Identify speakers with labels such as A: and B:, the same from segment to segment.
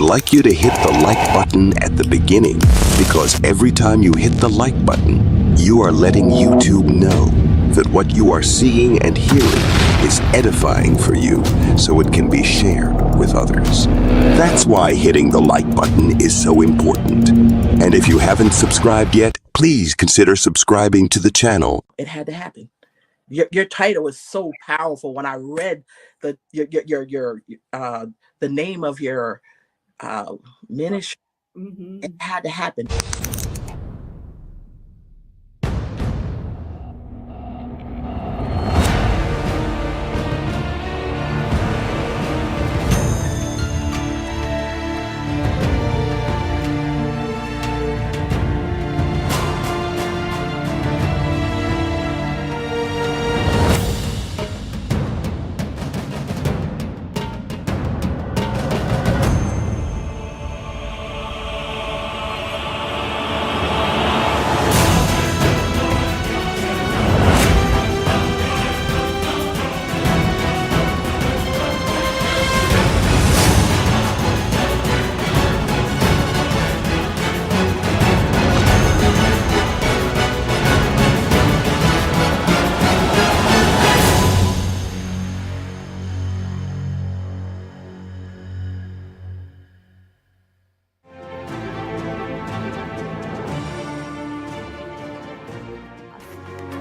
A: like you to hit the like button at the beginning, because every time you hit the like button, you are letting YouTube know that what you are seeing and hearing is edifying for you, so it can be shared with others. That's why hitting the like button is so important. And if you haven't subscribed yet, please consider subscribing to the channel.
B: It had to happen. Your title is so powerful. When I read the name of your ministry, it had to happen.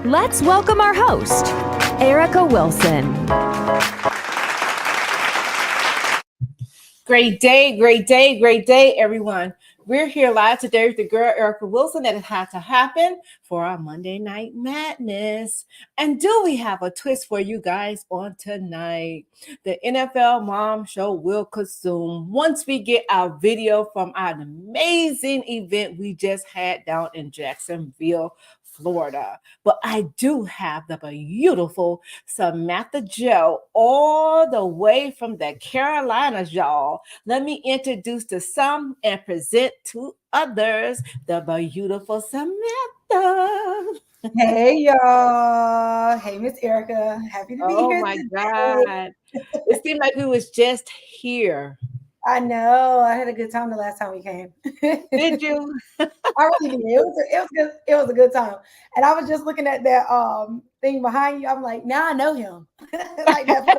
C: Let's welcome our host, Erica Wilson.
D: Great day, everyone. We're here live today with the girl, Erica Wilson, that it had to happen for our Monday Night Madness. And do we have a twist for you guys on tonight? The NFL Mom Show will consume once we get our video from our amazing event we just had down in Jacksonville, Florida. But I do have the beautiful Savannah-Jo all the way from the Carolinas, y'all. Let me introduce to some and present to others the beautiful Samantha.
E: Hey, y'all. Hey, Miss Erica. Happy to be here.
D: Oh, my God. It seemed like we was just here.
E: I know. I had a good time the last time we came.
D: Did you?
E: I really did. It was good. It was a good time. And I was just looking at that thing behind you. I'm like, now I know him. Like that.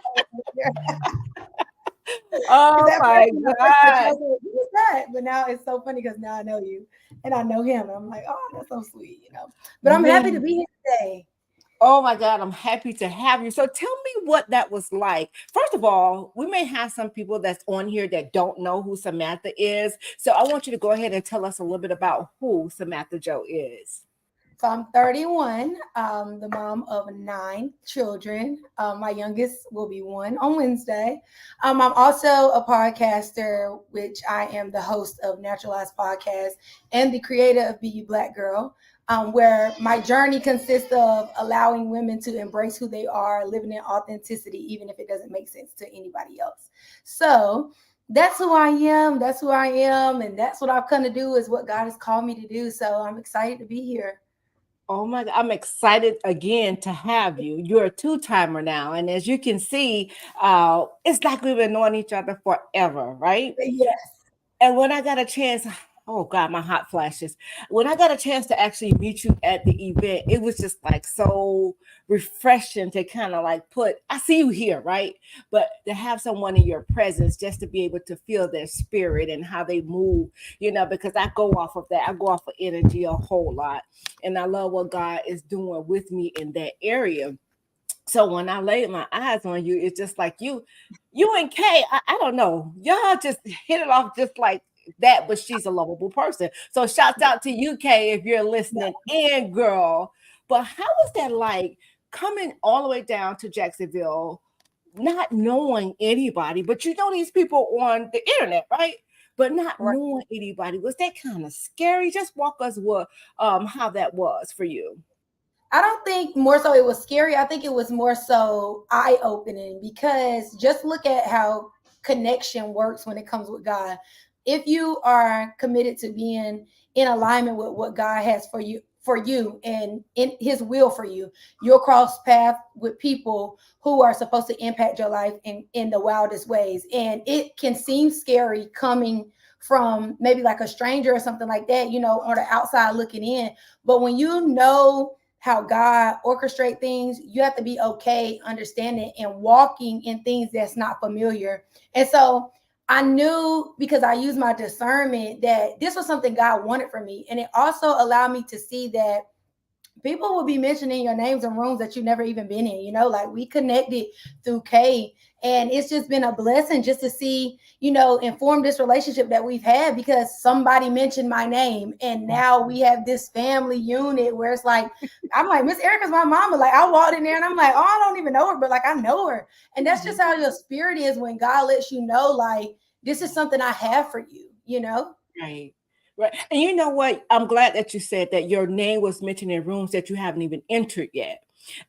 D: Oh my God.
E: Who's that? But now it's so funny because now I know you and I know him. And I'm like, oh, that's so sweet, you know. But I'm happy to be here today.
D: Oh my God, I'm happy to have you. So tell me what that was like. First of all, we may have some people that's on here that don't know who Samantha is. So I want you to go ahead and tell us a little bit about who Samantha-Jo is.
E: So I'm 31, the mom of 9 children. My youngest will be 1 on Wednesday. I'm also a podcaster, which I am the host of Naturalized Podcast and the creator of Be You Black Girl, where my journey consists of allowing women to embrace who they are, living in authenticity, even if it doesn't make sense to anybody else. So that's who I am. That's who I am. And that's what I've come to do, is what God has called me to do. So I'm excited to be here.
D: Oh my God, I'm excited again to have you. You're a 2-timer now. And as you can see, it's like we've been knowing each other forever, right?
E: Yes.
D: And when I got a chance, oh God, my hot flashes. When I got a chance to actually meet you at the event, it was just like so refreshing to kind of like I see you here, right? But to have someone in your presence, just to be able to feel their spirit and how they move, because I go off of that. I go off of energy a whole lot. And I love what God is doing with me in that area. So when I laid my eyes on you, it's just like you and Kay, I don't know. Y'all just hit it off just like that, but she's a lovable person. So shouts out to you, Kay, if you're listening in, girl. But how was that like coming all the way down to Jacksonville, not knowing anybody, but you know these people on the internet, right? But not knowing anybody. Was that kind of scary? Just walk us how that was for you.
E: I don't think more so it was scary. I think it was more so eye-opening, because just look at how connection works when it comes with God. If you are committed to being in alignment with what God has for you, for you and in his will for you. You'll cross paths with people who are supposed to impact your life in the wildest ways. And it can seem scary coming from maybe like a stranger or something like that, you know, on the outside looking in. But when you know how God orchestrate things, you have to be okay understanding and walking in things that's not familiar. And so I knew, because I used my discernment, that this was something God wanted for me. And it also allowed me to see that people will be mentioning your names in rooms that you've never even been in, you know, like we connected through Kay. And it's just been a blessing just to see, you know, inform this relationship that we've had because somebody mentioned my name. And now we have this family unit where it's like, I'm like, Miss Erica's my mama. Like I walked in there and I'm like, oh, I don't even know her, but like I know her. And that's just how your spirit is when God lets you know, like, this is something I have for you, you know?
D: Right. Right. And you know what? I'm glad that you said that your name was mentioned in rooms that you haven't even entered yet.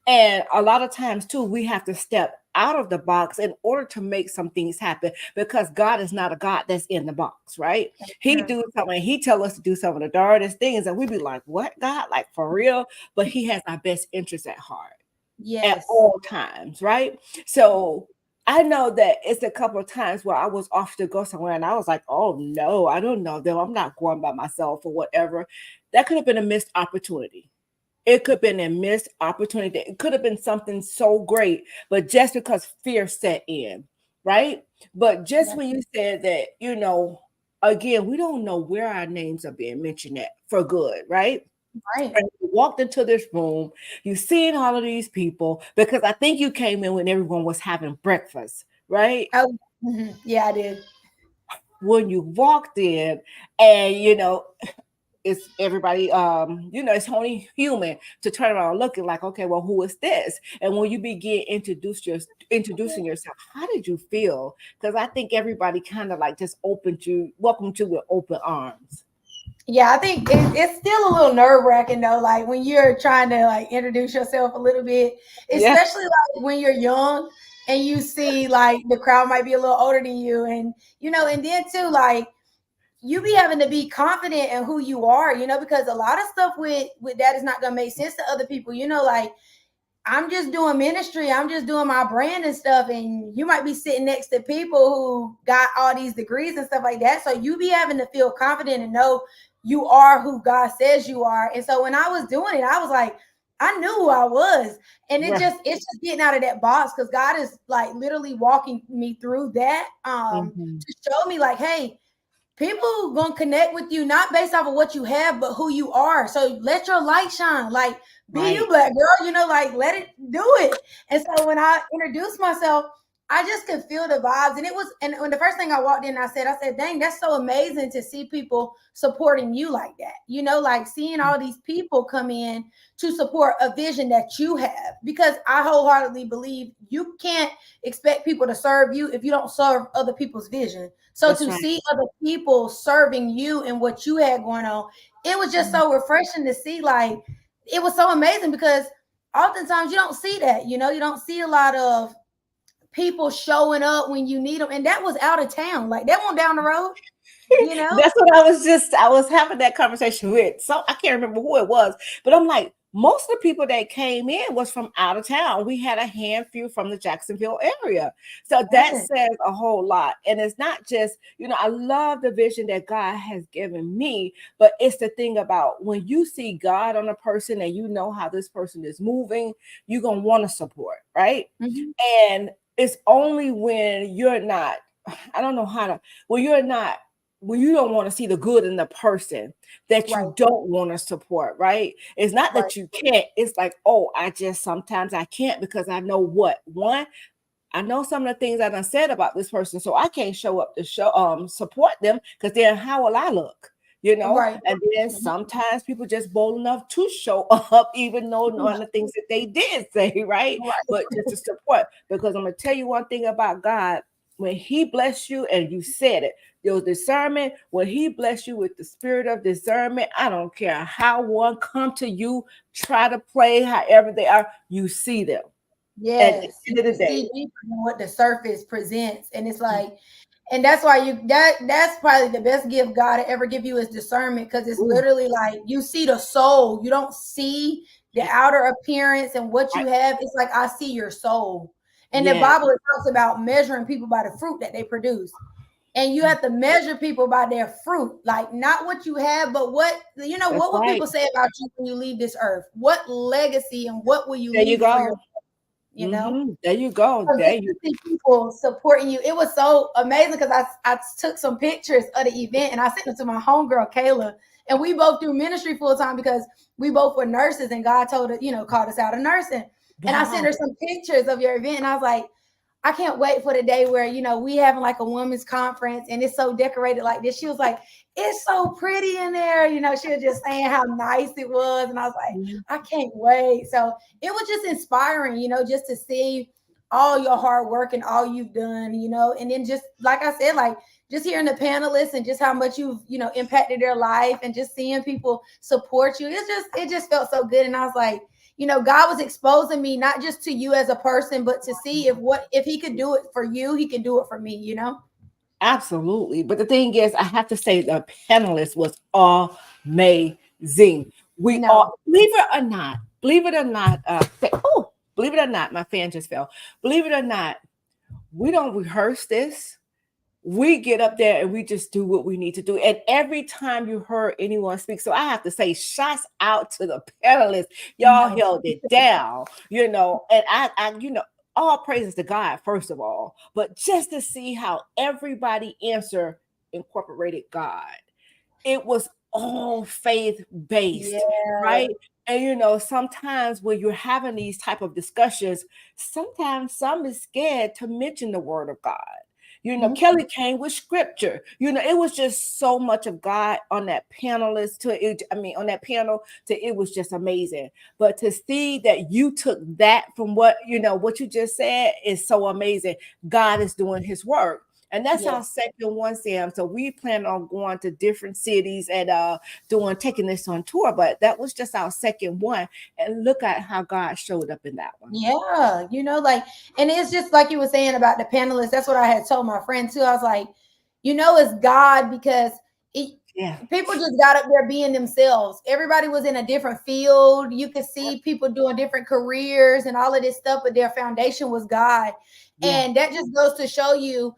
D: And a lot of times too, we have to step out of the box in order to make some things happen because God is not a God that's in the box, right? He do something, he tell us to do some of the darndest things, and we be like, what, God? Like for real? But he has our best interest at heart at
E: Yes.
D: all times, right? So I know that it's a couple of times where I was off to go somewhere and I was like, oh no, I don't know them. I'm not going by myself or whatever. That could have been a missed opportunity. It could have been a missed opportunity. It could have been something so great, but just because fear set in, right? But just when you said that, you know, again, we don't know where our names are being mentioned at for good, right?
E: Right.
D: And you walked into this room, you seen all of these people because I think you came in when everyone was having breakfast, right?
E: Oh, yeah, I did.
D: When you walked in, and you know, it's everybody, you know, it's only human to turn around looking like, okay, well, who is this? And when you begin introducing yourself, how did you feel? Because I think everybody kind of like just welcomed you with open arms.
E: Yeah, I think it's still a little nerve wracking though. Like when you're trying to like introduce yourself a little bit,
D: Yeah.
E: especially like when you're young and you see like the crowd might be a little older than you, and you know, and then too like you be having to be confident in who you are, you know, because a lot of stuff with that is not gonna make sense to other people, you know, like I'm just doing ministry. I'm just doing my brand and stuff. And you might be sitting next to people who got all these degrees and stuff like that. So you be having to feel confident and know you are who God says you are. And so when I was doing it, I was like, I knew who I was. And
D: Right.
E: it's just getting out of that box because God is like literally walking me through that
D: Mhm.
E: to show me like, hey, people gonna connect with you not based off of what you have, but who you are. So let your light shine. Like, be you,
D: Right.
E: black girl. You know, like let it do it. And so when I introduced myself, I just could feel the vibes. And it was, and when the first thing I walked in, I said, dang, that's so amazing to see people supporting you like that. You know, like seeing all these people come in to support a vision that you have. Because I wholeheartedly believe you can't expect people to serve you if you don't serve other people's vision. So
D: That's
E: to
D: right.
E: see other people serving you and what you had going on, it was just so refreshing to see. Like it was so amazing because oftentimes you don't see that, you know, you don't see a lot of people showing up when you need them. And that was out of town. Like that one down the road, you know?
D: That's what I was having that conversation with. So I can't remember who it was, but I'm like, most of the people that came in was from out of town. We had a handful from the Jacksonville area. So that
E: Yes.
D: says a whole lot. And it's not just, you know, I love the vision that God has given me, but it's the thing about when you see God on a person and you know how this person is moving, you're going to want to support, right?
E: Mhm.
D: And it's only when you're not, I don't know how to, when you're not, when you don't want to see the good in the person that
E: Right,
D: you don't want to support, right? It's not
E: right.
D: that you can't, it's like, oh, I just sometimes I can't because I know what one, I know some of the things I done said about this person, so I can't show up to support them because then how will I look? You know,
E: Right.
D: and then sometimes people just bold enough to show up, even though none of the things that they did say, right?
E: Right.
D: But just to support, because I'm gonna tell you one thing about God: when He bless you, and you said it, your discernment. When He bless you with the spirit of discernment, I don't care how one come to you, try to play however they are, you see them at the
E: Yes,
D: end of
E: you
D: the day.
E: see deeper than what the surface presents, and it's like And that's why that's probably the best gift God will ever give you is discernment, because it's
B: Ooh,
E: literally like you see the soul. You don't see the
B: yeah,
E: outer appearance and what you
B: right.
E: have. It's like I see your soul. And the
B: Yeah,
E: Bible it talks about measuring people by the fruit that they produce. And you have to measure people by their fruit, like not what you have, but what
B: that's
E: what will
B: right.
E: people say about you when you leave this earth? What legacy and what will you
B: There you
E: leave for your,
B: go.
E: you know?
B: There you go.
E: So
B: There
E: just
B: you.
E: to see people supporting you, it was so amazing because I took some pictures of the event and I sent them to my homegirl Kayla, and we both do ministry full time because we both were nurses, and God told us, called us out of nursing. And I sent
B: Wow.
E: her some pictures of your event, and I was like, I can't wait for the day where we having like a women's conference and it's so decorated like this. She was like, it's so pretty in there. She was just saying how nice it was, and I was like,
B: Yeah.
E: I can't wait. So it was just inspiring, just to see all your hard work and all you've done, and then just like I said, like just hearing the panelists and just how much you've, impacted their life and just seeing people support you. It just felt so good. And I was like, God was exposing me not just to you as a person, but to see if he could do it for you, he can do it for me.
B: Absolutely. But the thing is, I have to say the panelist was amazing. We
E: No.
B: all, believe it or not, believe it or not, my fan just fell. Believe it or not, we don't rehearse this. We get up there and we just do what we need to do. And every time you heard anyone speak, so I have to say, shots out to the panelists. Y'all
E: No.
B: held it down, and I all praises to God, first of all, but just to see how everybody answer incorporated God. It was all faith based,
E: Yeah.
B: right? And sometimes when you're having these type of discussions, sometimes some is scared to mention the word of God.
E: Mhm.
B: Kelly came with scripture. It was just so much of God on that panelist to it. I mean, on that panel to it was just amazing. But to see that you took that from what you just said is so amazing. God is doing his work. And that's our
E: Yes.
B: second one, Sam. So we plan on going to different cities and taking this on tour. But that was just our second one. And look at how God showed up in that one.
E: Yeah, like, and it's just like you were saying about the panelists. That's what I had told my friend too. I was like, it's God because
B: Yeah.
E: people just got up there being themselves. Everybody was in a different field. You could see people doing different careers and all of this stuff, but their foundation was God.
B: Yeah.
E: And that just goes to show you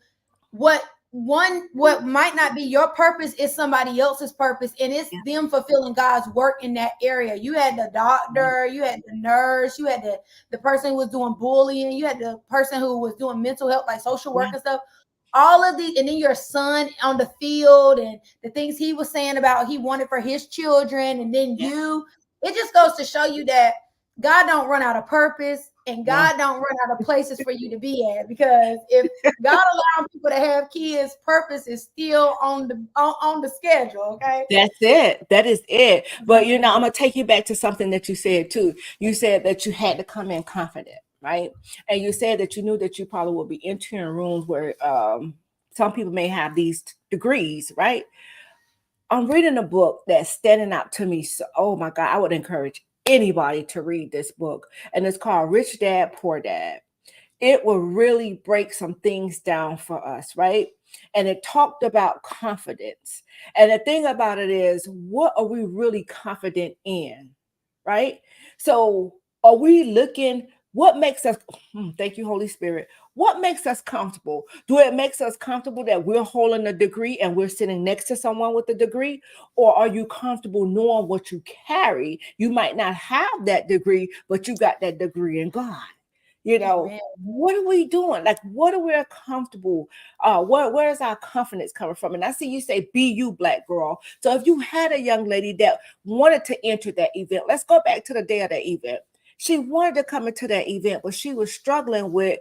E: what might not be your purpose is somebody else's purpose, and it's
B: Yeah.
E: them fulfilling God's work in that area. You had the doctor, you had the nurse, you had the person who was doing bullying, you had the person who was doing mental health, like social work
B: Yeah.
E: and stuff. All of these, and then your son on the field and the things he was saying about he wanted for his children, and then
B: Yeah.
E: it just goes to show you that God don't run out of purpose, and
B: No.
E: God don't run out of places for you to be at, because if God allowing people to have kids, purpose is still on the schedule. Okay.
B: That's it. That is it. But I'm gonna take you back to something that you said too. You said that you had to come in confident, right? And you said that you knew that you probably would be entering rooms where some people may have these degrees, right? I'm reading a book that's standing out to me. So, oh my God, I would encourage anybody to read this book, and it's called Rich Dad Poor Dad. It will really break some things down for us, right? And it talked about confidence. And the thing about it is, what are we really confident in, right? So, are we looking? What makes us, thank you, Holy Spirit, what makes us comfortable? Do it makes us comfortable that we're holding a degree and we're sitting next to someone with a degree? Or are you comfortable knowing what you carry? You might not have that degree, but you got that degree in God.
E: Amen.
B: What are we doing? Like, what are we comfortable? Where is our confidence coming from? And I see you say, be you, Black girl. So if you had a young lady that wanted to enter that event, let's go back to the day of the event. She wanted to come into that event, but she was struggling with,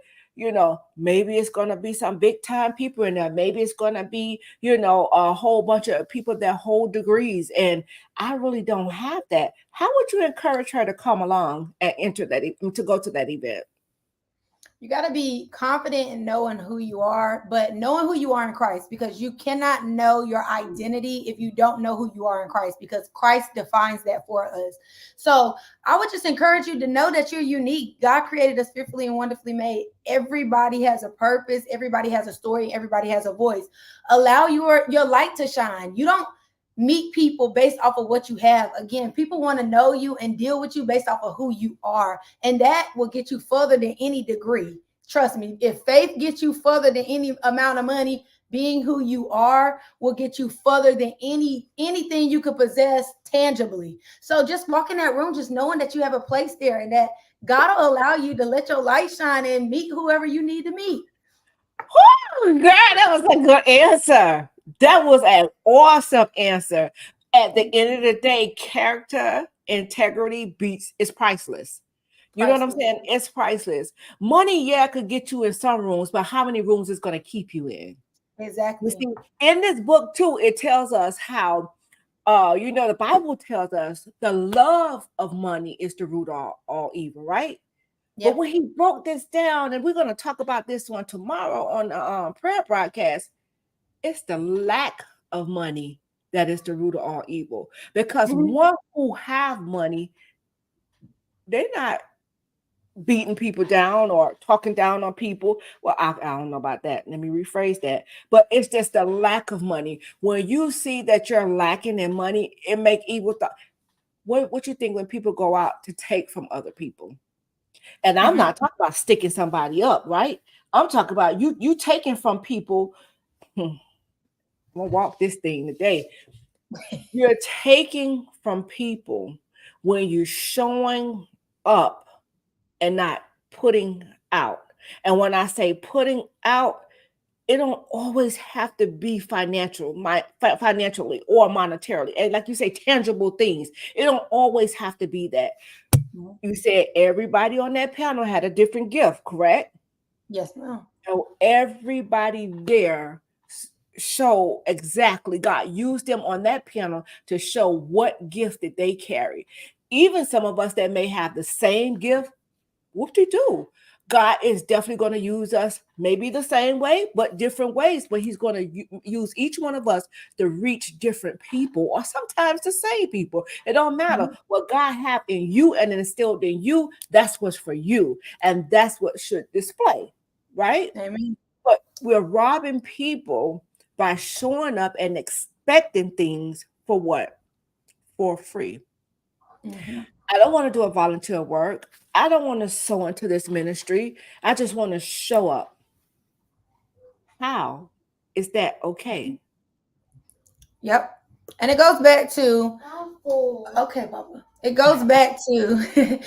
B: maybe it's going to be some big time people in there. Maybe it's going to be, a whole bunch of people that hold degrees. And I really don't have that. How would you encourage her to come along and enter to go to that event?
E: You got to be confident in knowing who you are, but knowing who you are in Christ, because you cannot know your identity if you don't know who you are in Christ, because Christ defines that for us. So I would just encourage you to know that you're unique. God created us fearfully and wonderfully made. Everybody has a purpose. Everybody has a story. Everybody has a voice. Allow your light to shine. You don't meet people based off of what you have. Again, people want to know you and deal with you based off of who you are. And that will get you further than any degree. Trust me, if faith gets you further than any amount of money, being who you are will get you further than anything you could possess tangibly. So just walk in that room, just knowing that you have a place there and that God will allow you to let your light shine and meet whoever you need to meet.
B: Girl, that was a good answer. That was an awesome answer. At the end of the day, character, integrity beats is priceless. You know what I'm saying? It's priceless. Money, yeah, could get you in some rooms, but how many rooms is going to keep you in?
E: Exactly.
B: You see, in this book too, it tells us how, the Bible tells us the love of money is the root of all evil, right? Yep. But when he broke this down, and we're going to talk about this one tomorrow on the prayer broadcast, it's the lack of money that is the root of all evil. Because one who have money, they're not beating people down or talking down on people. Well, I don't know about that. Let me rephrase that. But it's just the lack of money. When you see that you're lacking in money, it make evil thought. What you think when people go out to take from other people? And I'm not talking about sticking somebody up, right? I'm talking about you taking from people. I'm gonna walk this thing today. You're taking from people when you're showing up and not putting out. And when I say putting out, it don't always have to be financially or monetarily. And like you say, tangible things. It don't always have to be that. You said everybody on that panel had a different gift, correct?
E: Yes, ma'am.
B: So everybody there show exactly God used them on that panel to show what gift that they carry. Even some of us that may have the same gift, whoop-de-doo. God is definitely going to use us maybe the same way, but different ways. But he's going to use each one of us to reach different people, or sometimes the same people. It don't matter. What God have in you and instilled in you, that's what's for you. And that's what should display, right?
E: Amen.
B: But we're robbing people by showing up and expecting things for what? For free. I don't want to do a volunteer work. I don't want to sow into this ministry. I just want to show up. How is that okay?
E: Yep. And it goes back to, okay, Papa. It goes back to,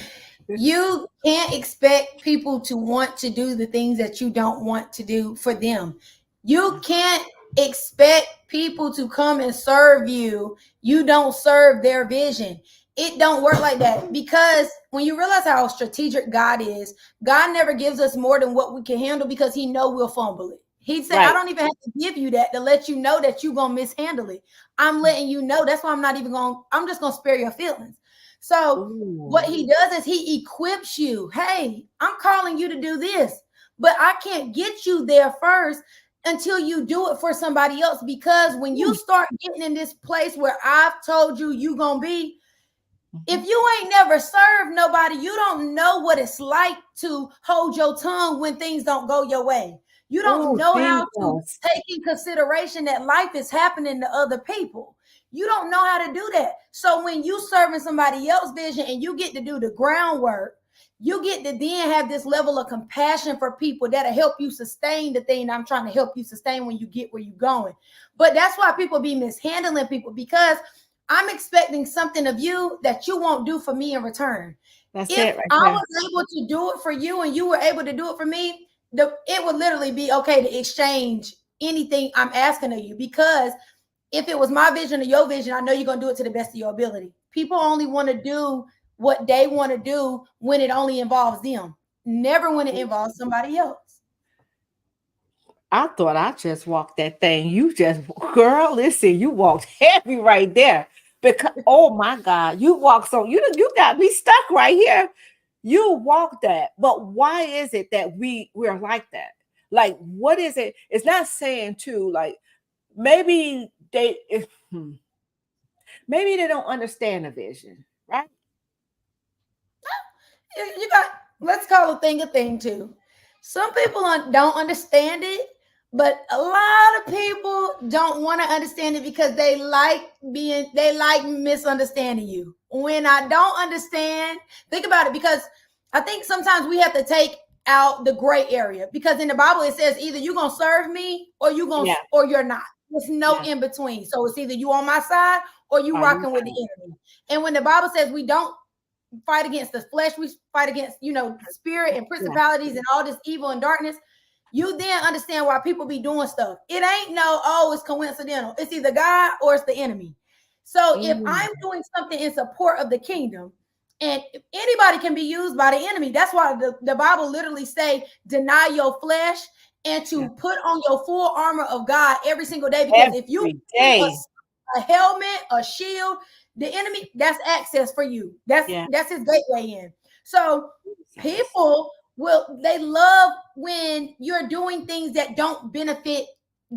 E: you can't expect people to want to do the things that you don't want to do for them. You can't expect people to come and serve you. You don't serve their vision. It don't work like that, because when you realize how strategic God is, God never gives us more than what we can handle, because he know we'll fumble it. He said, right. I don't even have to give you that to let you know that you're going to mishandle it. I'm letting you know. That's why I'm just going to spare your feelings. So what he does is he equips you. Hey, I'm calling you to do this, but I can't get you there first until you do it for somebody else. Because when you start getting in this place where I've told you you're going to be, if you ain't never served nobody, you don't know what it's like to hold your tongue when things don't go your way. You don't know how to take in consideration that life is happening to other people. You don't know how to do that. So when you serving somebody else's vision and you get to do the groundwork, you get to then have this level of compassion for people that'll help you sustain the thing I'm trying to help you sustain when you get where you're going. But that's why people be mishandling people, because I'm expecting something of you that you won't do for me in return.
B: That's
E: if
B: it right
E: I
B: there.
E: was able to do it for you and you were able to do it for me, it would literally be okay to exchange anything I'm asking of you. Because if it was my vision or your vision, I know you're going to do it to the best of your ability. People only want to do what they want to do when it only involves them, never when it involves somebody else.
B: I thought I just walked that thing. You just, girl, listen, you walked heavy right there. Because, oh my God, you walked so, you got me stuck right here. You walk that, but why is it that we're like that? Like, what is it? It's not saying too, like maybe maybe they don't understand the vision, right?
E: You got, let's call a thing too. Some people don't understand it, but a lot of people don't want to understand it because they like misunderstanding you. When I don't understand, think about it, because I think sometimes we have to take out the gray area, because in the Bible it says either you're gonna serve me or
B: Yeah,
E: or you're not. There's no
B: yeah.
E: in between. So it's either you on my side or you
B: Are you
E: rocking with the enemy. And when the Bible says we don't fight against the flesh, we fight against, spirit and
B: yeah.
E: principalities and all this evil and darkness, you then understand why people be doing stuff. It ain't no, oh, it's coincidental. It's either God or it's the enemy. So if
B: Mm,
E: I'm doing something in support of the kingdom, and anybody can be used by the enemy, that's why the Bible literally say, deny your flesh and
B: yeah.
E: to put on your full armor of God every single day. Because if you
B: Every day.
E: a helmet, a shield, the enemy, that's access for you.
B: Yeah.
E: That's his gateway in. So
B: Jesus.
E: people they love when you're doing things that don't benefit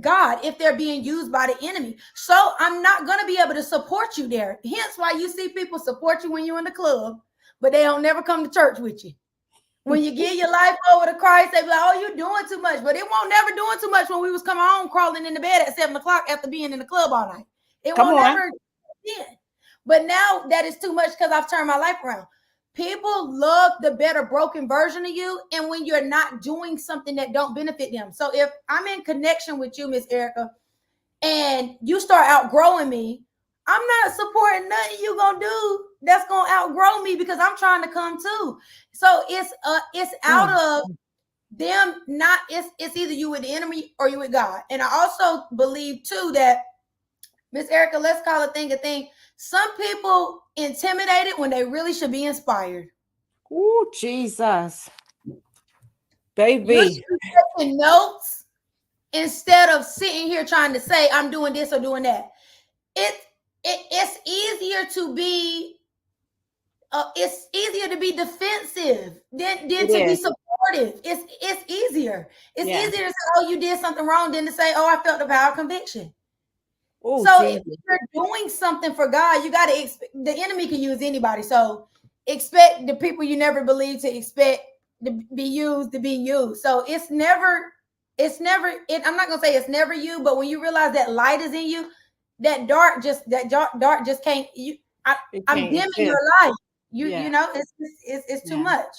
E: God if they're being used by the enemy. So I'm not going to be able to support you there. Hence why you see people support you when you're in the club, but they don't never come to church with you. When you give your life over to Christ, they be like, oh, you're doing too much. But it won't never doing too much when we was coming home crawling in the bed at 7:00 after being in the club all night. It
B: Come
E: won't
B: on.
E: never then. But now that is too much because I've turned my life around. People love the better broken version of you, and when you're not doing something that don't benefit them. So if I'm in connection with you, Miss Erica, and you start outgrowing me, I'm not supporting nothing you gonna do that's gonna outgrow me, because I'm trying to come too. So it's out of them, not it's either you with the enemy or you with God. And I also believe too that, Miss Erica, let's call a thing a thing. Some people intimidated when they really should be inspired.
B: Oh, Jesus.
E: You
B: Baby.
E: should be taking notes instead of sitting here trying to say I'm doing this or doing that. It, it's easier to be it's easier to be defensive than
B: It
E: to be
B: is.
E: supportive. It's easier. It's
B: Yeah.
E: easier to say, oh, you did something wrong, than to say, oh, I felt the power of conviction.
B: Oh,
E: So if
B: Jesus.
E: you're doing something for God, you got to expect. The enemy can use anybody. So expect the people you never believe to expect to be used. So I'm not gonna say it's never you, but when you realize that light is in you, that dark just can't.
B: It
E: I'm
B: can't
E: dimming your
B: exist.
E: light.
B: Yeah.
E: It's too
B: Yeah.
E: much.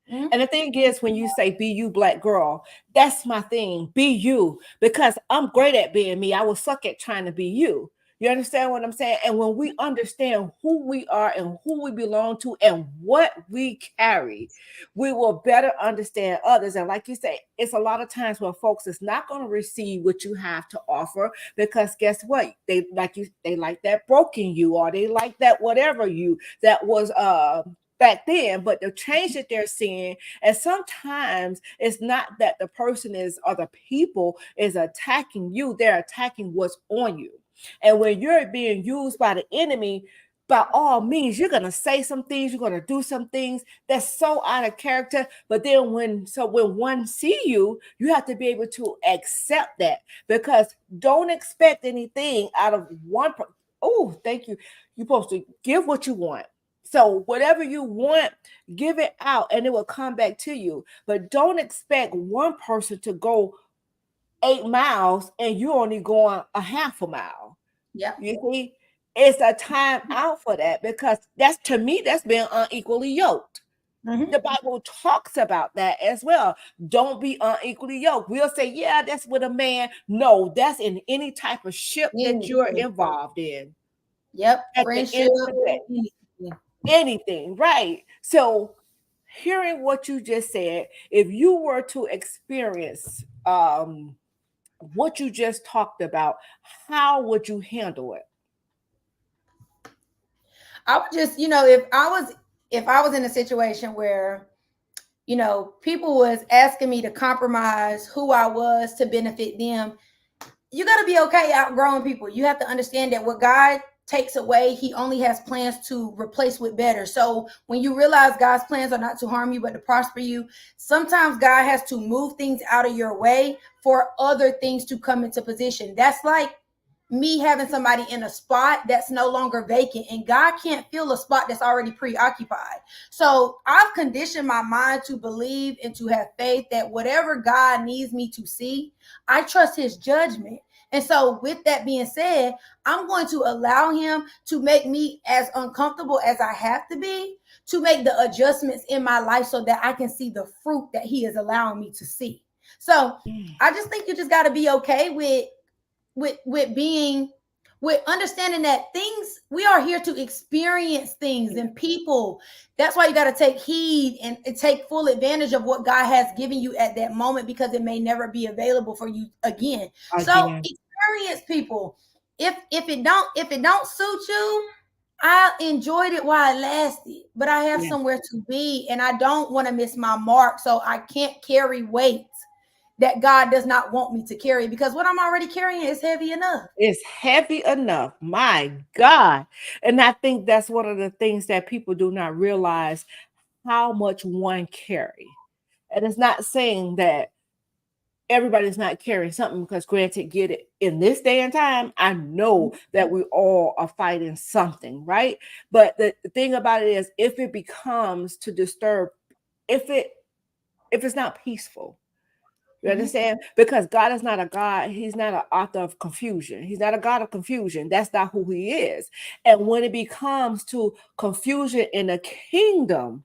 E: Mhm.
B: And the thing is, when you say be you, black girl, that's my thing. Be you, because I'm great at being me. I will suck at trying to be you. You understand what I'm saying? And when we understand who we are and who we belong to and what we carry, we will better understand others. And like you say, it's a lot of times where folks is not going to receive what you have to offer, because guess what? They like that broken you, or they like that whatever you that was back then, but the change that they're seeing, and sometimes it's not that the person is or the people is attacking you, they're attacking what's on you. And when you're being used by the enemy, by all means, you're gonna say some things, you're gonna do some things that's so out of character. But then when one see you, you have to be able to accept that, because don't expect anything out of one. Oh, thank you. You're supposed to give what you want. So whatever you want, give it out and it will come back to you. But don't expect one person to go 8 miles and you're only going a half a mile.
E: Yeah.
B: You see, it's a time out for that, because that's, to me, that's being unequally yoked.
E: Mhm.
B: The Bible talks about that as well. Don't be unequally yoked. We'll say, yeah, that's with a man. No, that's in any type of ship that you're
E: Anything.
B: involved in.
E: Yep.
B: At the
E: Friendship.
B: end of the day,
E: Anything.
B: anything, right? So, hearing what you just said, if you were to experience what you just talked about, how would you handle it?
E: I would just, if I was in a situation where, people was asking me to compromise who I was to benefit them, you got to be okay outgrowing people. You have to understand that what God takes away, he only has plans to replace with better. So when you realize God's plans are not to harm you, but to prosper you, sometimes God has to move things out of your way for other things to come into position. That's like me having somebody in a spot that's no longer vacant, and God can't fill a spot that's already preoccupied. So I've conditioned my mind to believe and to have faith that whatever God needs me to see, I trust his judgment. And so with that being said, I'm going to allow him to make me as uncomfortable as I have to be, to make the adjustments in my life so that I can see the fruit that he is allowing me to see. So I just think you just got to be okay with being, with understanding that things, we are here to experience things and people. That's why you got to take heed and take full advantage of what God has given you at that moment, because it may never be available for you again. So experience people. If it don't suit you, I enjoyed it while it lasted, but I have somewhere to be, and I don't want to miss my mark, so I can't carry weight that God does not want me to carry, because what I'm already carrying is heavy enough.
B: It's heavy enough. My God. And I think that's one of the things that people do not realize, how much one carry. And it's not saying that everybody's not carrying something, because granted, get it, in this day and time, I know that we all are fighting something, right? But the thing about it is, if it becomes to disturb, if it's not peaceful, you understand? Because God is not a God. He's not an author of confusion. He's not a God of confusion. That's not who he is. And when it becomes to confusion in the kingdom,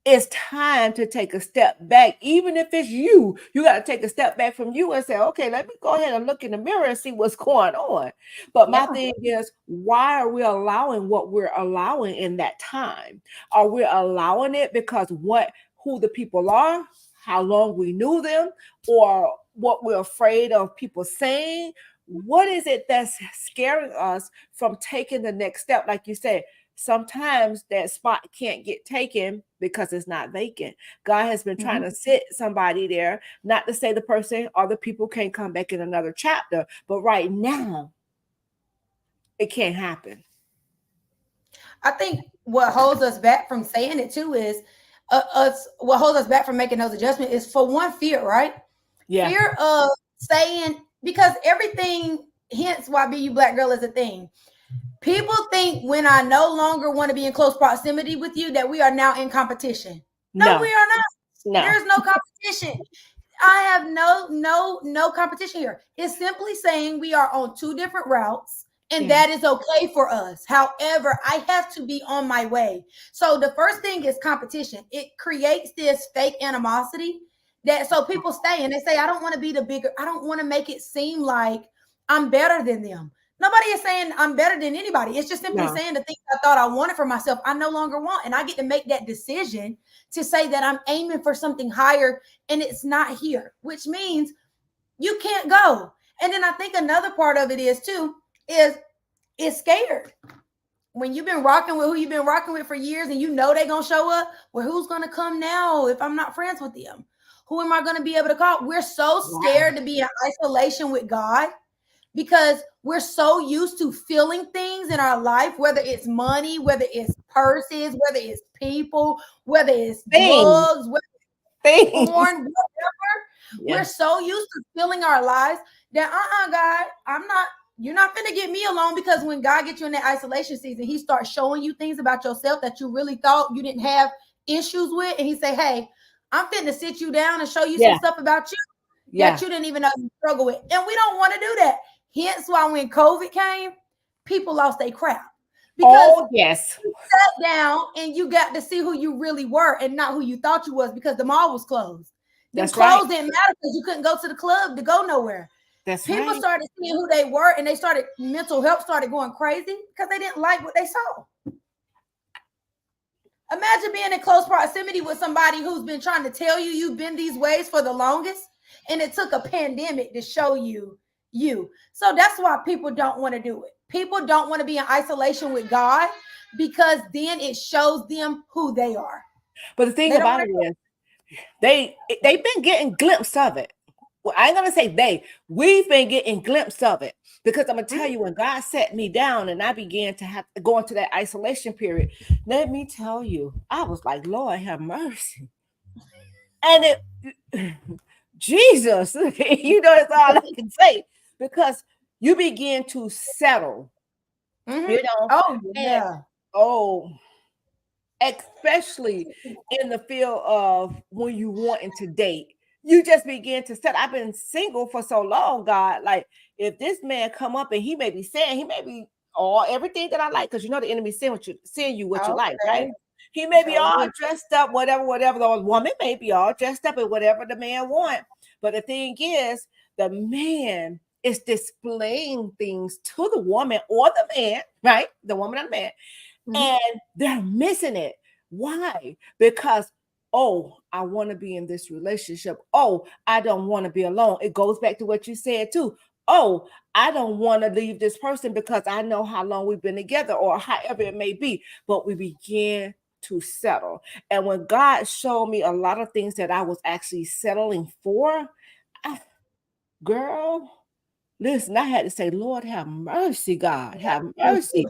B: it's time to take a step back. Even if it's you got to take a step back from you and say, okay, let me go ahead and look in the mirror and see what's going on. But my thing is, why are we allowing what we're allowing in that time? Are we allowing it because who the people are, how long we knew them, or what we're afraid of people saying? What is it that's scaring us from taking the next step? Like you said, sometimes that spot can't get taken because it's not vacant. God has been trying to sit somebody there, not to say the person or the people can't come back in another chapter, but right now it can't happen.
E: I think what holds us back from saying it too is what holds us back from making those adjustments is, for one, fear, right?
B: Yeah.
E: Fear of saying, because everything, hence why BU Black Girl is a thing. People think when I no longer want to be in close proximity with you that we are now in competition. No, we are not. No. There's no competition. I have no competition here. It's simply saying we are on two different routes, and that is okay for us. However, I have to be on my way. So the first thing is competition. It creates this fake animosity that, so people stay and they say, I don't want to be the bigger. I don't want to make it seem like I'm better than them. Nobody is saying I'm better than anybody. It's just simply saying the things I thought I wanted for myself, I no longer want. And I get to make that decision to say that I'm aiming for something higher, and it's not here, which means you can't go. And then I think another part of it is too, is scared. When you've been rocking with who you've been rocking with for years, and you know they're going to show up, well, who's going to come now if I'm not friends with them? Who am I going to be able to call? We're so scared to be in isolation with God, because we're so used to feeling things in our life, whether it's money, whether it's purses, whether it's people, whether it's drugs, whether it's porn, whatever. We're so used to feeling our lives that, God, you're not finna get me alone, because when God gets you in that isolation season, he starts showing you things about yourself that you really thought you didn't have issues with. And he say, hey, I'm finna sit you down and show you some stuff about you that you didn't even know you struggle with. And we don't want to do that. Hence why when COVID came, people lost their crap. Because you sat down and you got to see who you really were and not who you thought you was, because the mall was closed. The clothes didn't matter because you couldn't go to the club to go nowhere. People started seeing who they were, and mental health started going crazy because they didn't like what they saw. Imagine being in close proximity with somebody who's been trying to tell you you've been these ways for the longest, and it took a pandemic to show you. So that's why people don't want to do it. People don't want to be in isolation with God, because then it shows them who they are.
B: But the thing about it is, they've been getting glimpses of it. I ain't gonna say they. We've been getting glimpses of it because I'm gonna tell you, when God set me down and I began to have to go into that isolation period. Let me tell you, I was like, Lord, have mercy, and it, Jesus, that's all I can say, because you begin to settle,
E: Mhm.
B: you know,
E: Oh
B: and
E: yeah.
B: oh, especially in the field of when you wanting to date, you just begin to set. I've been single for so long, God. Like, if this man come up and he may be saying, he may be all everything that I like, because the enemy send you what you like, right?
E: Okay.
B: He may be
E: So
B: all
E: good.
B: dressed up, whatever. The woman may be all dressed up and whatever the man want. But the thing is, the man is displaying things to the woman or the man, right? The woman and the man,
E: Mhm.
B: and they're missing it. Why? Because, oh, I want to be in this relationship. Oh, I don't want to be alone. It goes back to what you said too. Oh, I don't want to leave this person because I know how long we've been together, or however it may be. But we begin to settle. And when God showed me a lot of things that I was actually settling for, girl, listen, I had to say, Lord, have mercy, God, have mercy,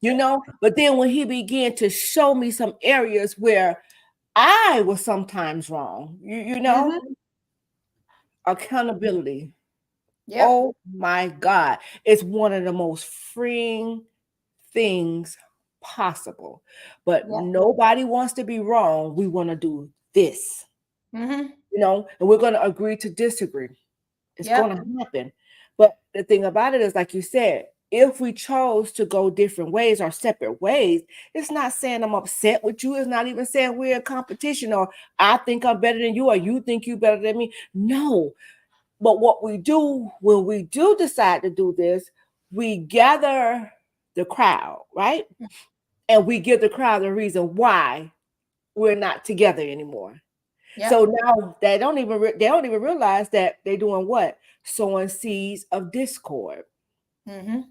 B: But then when he began to show me some areas where I was sometimes wrong,
E: Mhm.
B: accountability.
E: Yep.
B: Oh my God, it's one of the most freeing things possible. But
E: Yep.
B: nobody wants to be wrong. We want to do this,
E: Mhm.
B: and we're going to agree to disagree. It's going
E: Yep.
B: to happen. But the thing about it is, like you said, if we chose to go different ways or separate ways, it's not saying I'm upset with you. It's not even saying we're in competition, or I think I'm better than you, or you think you better than me. No. But what we do when we do decide to do this, we gather the crowd, right? And we give the crowd the reason why we're not together anymore.
E: Yep.
B: So now they don't even realize that they're doing what? Sowing seeds of discord,
E: Mhm.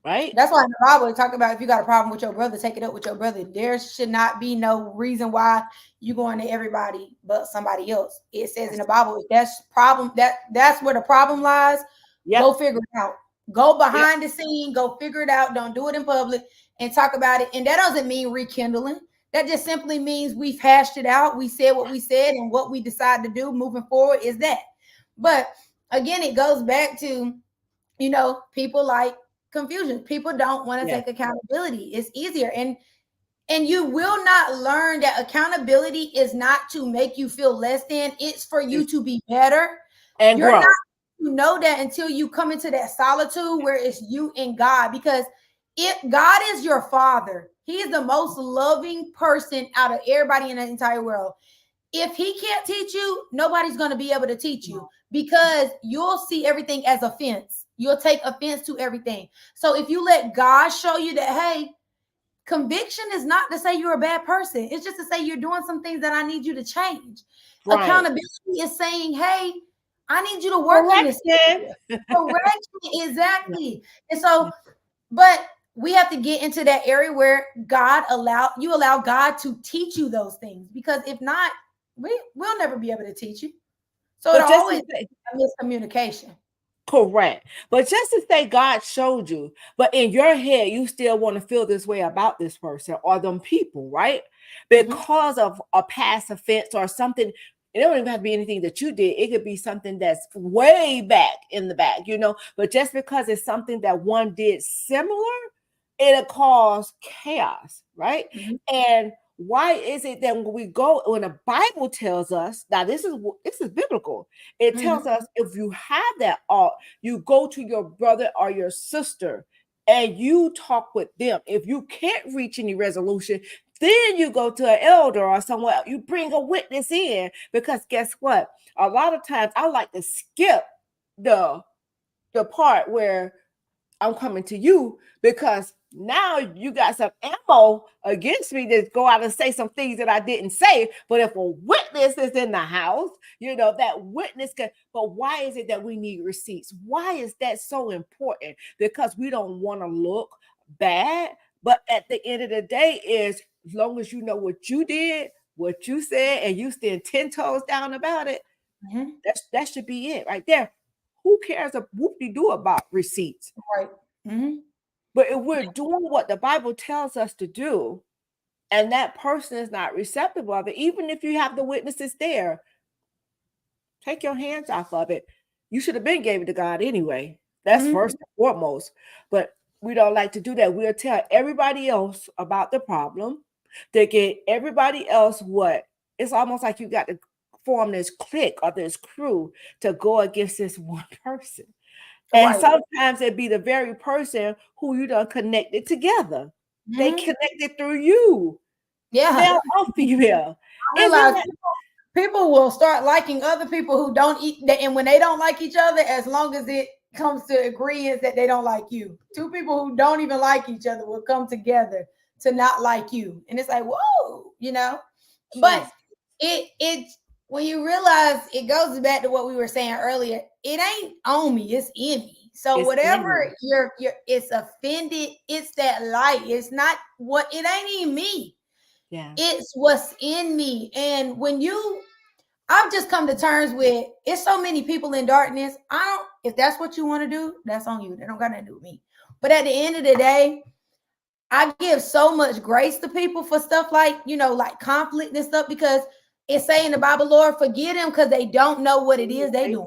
B: right?
E: That's why in the Bible they talk about if you got a problem with your brother, take it up with your brother. There should not be no reason why you going to everybody but somebody else. It says in the Bible, if that's where the problem lies,
B: Yep.
E: go figure it out. Go
B: Yep.
E: behind the scene, go figure it out. Don't do it in public and talk about it. And that doesn't mean rekindling. That just simply means we've hashed it out. We said what we said, and what we decide to do moving forward is that. But again, it goes back to people like confusion. People don't want to
B: Yes.
E: take accountability. It's easier, and you will not learn that accountability is not to make you feel less than. It's for you to be better.
B: And
E: You're not
B: grow.
E: to know that until you come into that solitude where it's you and God. Because if God is your father, he is the most loving person out of everybody in the entire world. If he can't teach you, nobody's going to be able to teach you, because you'll see everything as offense. You'll take offense to everything. So if you let God show you that, hey, conviction is not to say you're a bad person. It's just to say you're doing some things that I need you to change.
B: Right.
E: Accountability is saying, hey, I need you to work in this
B: Correction.
E: area. Correction, exactly. And so, but we have to get into that area where you allow God to teach you those things, because if not, we'll never be able to teach you. So it'll
B: But just
E: always
B: to say,
E: be a miscommunication.
B: correct. But just to say God showed you, but in your head, you still want to feel this way about this person or them people, right?
E: Mhm.
B: Because of a past offense or something. It don't even have to be anything that you did. It could be something that's way back in the back. But just because it's something that one did similar, it'll cause chaos, right?
E: Mhm.
B: And why is it that when the Bible tells us, now this is biblical, it tells
E: Mhm.
B: us if you have that art, you go to your brother or your sister and you talk with them. If you can't reach any resolution, then you go to an elder or someone else. You bring a witness in, because guess what? A lot of times I like to skip the part where I'm coming to you, because now you got some ammo against me to go out and say some things that I didn't say. But if a witness is in the house, that witness can. But why is it that we need receipts? Why is that so important? Because we don't want to look bad. But at the end of the day, is as long as you know what you did, what you said, and you stand 10 toes down about it, That should be it right there. Who cares a whoop-de-doo about receipts?
E: Right. Mm-hmm.
B: But if we're doing what the Bible tells us to do, and that person is not receptive of it, even if you have the witnesses there, take your hands off of it. You should have been gave it to God anyway. That's first and foremost. But we don't like to do that. We'll tell everybody else about the problem. They get everybody else what? It's almost like you got to form this clique or this crew to go against this one person. And sometimes it'd be the very person who you done connected together. They connected through you.
E: Yeah.
B: Male or female.
E: I realize people will start liking other people who don't eat, and when they don't like each other, as long as it comes to agreeance that they don't like you. Two people who don't even like each other will come together to not like you. And it's like, whoa, you know. Jeez. But it when you realize, it goes back to what we were saying earlier, it ain't on me, it's in me. So it's whatever you're it's offended, it's that light. It's not what, it ain't even me. Yeah, it's what's in me. And when I've just come to terms with, it's so many people in darkness. If that's what you want to do, that's on you. They don't got nothing to do with me. But at the end of the day, I give so much grace to people for stuff like, like conflict and stuff, because it's saying in the Bible, Lord, forgive them because they don't know what it is they do.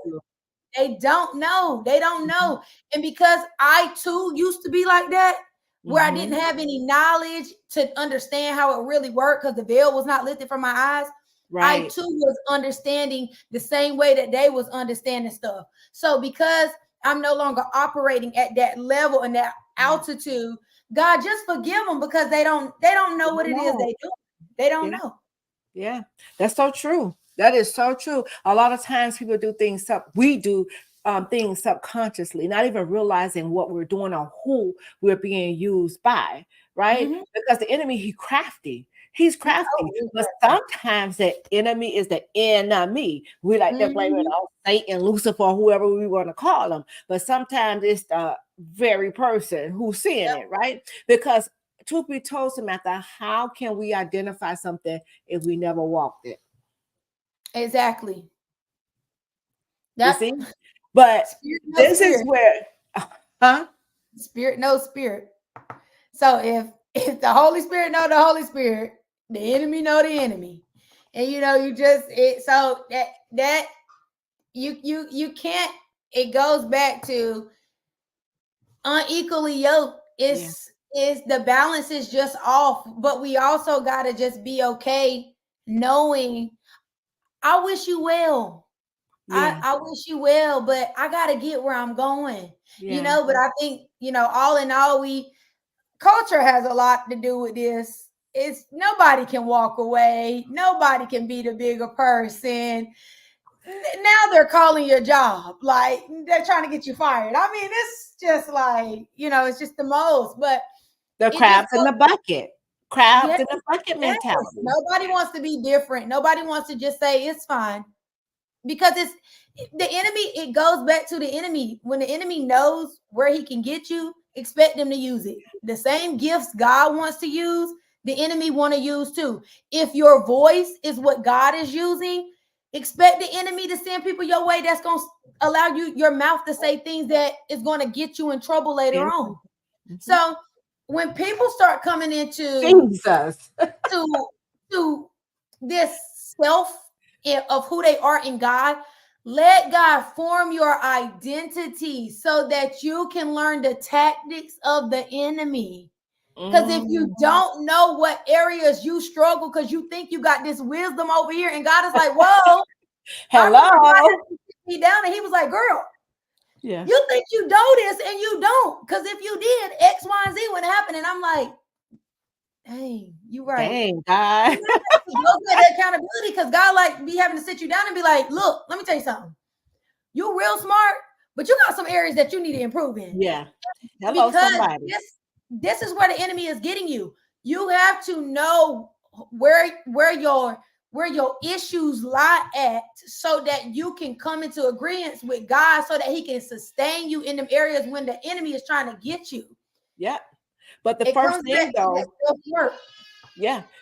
E: They don't know. They don't know. And because I too used to be like that, where I didn't have any knowledge to understand how it really worked, because the veil was not lifted from my eyes. Right. I too was understanding the same way that they was understanding stuff. So because I'm no longer operating at that level and that altitude, God, just forgive them, because they don't know what it is they do. They don't know.
B: Yeah, that's so true. That is so true. A lot of times people do things, we do things subconsciously, not even realizing what we're doing or who we're being used by, right? Because the enemy, he's crafty, but sometimes the enemy is the enemy. We like to blame it on Satan, Lucifer, whoever we want to call them. But sometimes it's the very person who's seeing it, right? Because truth be told, Samantha, how can we identify something if we never walked it?
E: Exactly.
B: You see? But this is where,
E: Spirit knows spirit. So if the Holy Spirit know the Holy Spirit, the enemy know the enemy. And so that you can't, it goes back to unequally yoked. Is the balance is just off, but we also got to just be okay knowing, I wish you well. I wish you well, but I got to get where I'm going, but I think, all in all, culture has a lot to do with this. It's nobody can walk away. Nobody can be the bigger person. Now they're calling your job. Like, they're trying to get you fired. I mean, it's just like, it's just the most, but
B: the crabs in the bucket. Crabs in the bucket mentality.
E: Nobody wants to be different. Nobody wants to just say it's fine. Because it's the enemy, it goes back to the enemy. When the enemy knows where he can get you, expect them to use it. The same gifts God wants to use, the enemy want to use too. If your voice is what God is using, expect the enemy to send people your way that's going to allow your mouth to say things that is going to get you in trouble later on. So when people start coming into
B: Jesus
E: to this self of who they are in God, let God form your identity so that you can learn the tactics of the enemy. Because if you don't know what areas you struggle, because you think you got this wisdom over here, and God is like, whoa,
B: hello.
E: He down, and he was like, girl, you think you know this and you don't. Because if you did, X, Y, and Z would happen. And I'm like, dang, you right.
B: Dang, God.
E: That accountability, because God be having to sit you down and be like, look, let me tell you something. You're real smart, but you got some areas that you need to improve in.
B: Yeah. Hello,
E: because
B: somebody.
E: This is where the enemy is getting you. You have to know where your issues lie at, so that you can come into agreement with God, so that he can sustain you in them areas when the enemy is trying to get you.
B: Yeah. But the first thing though,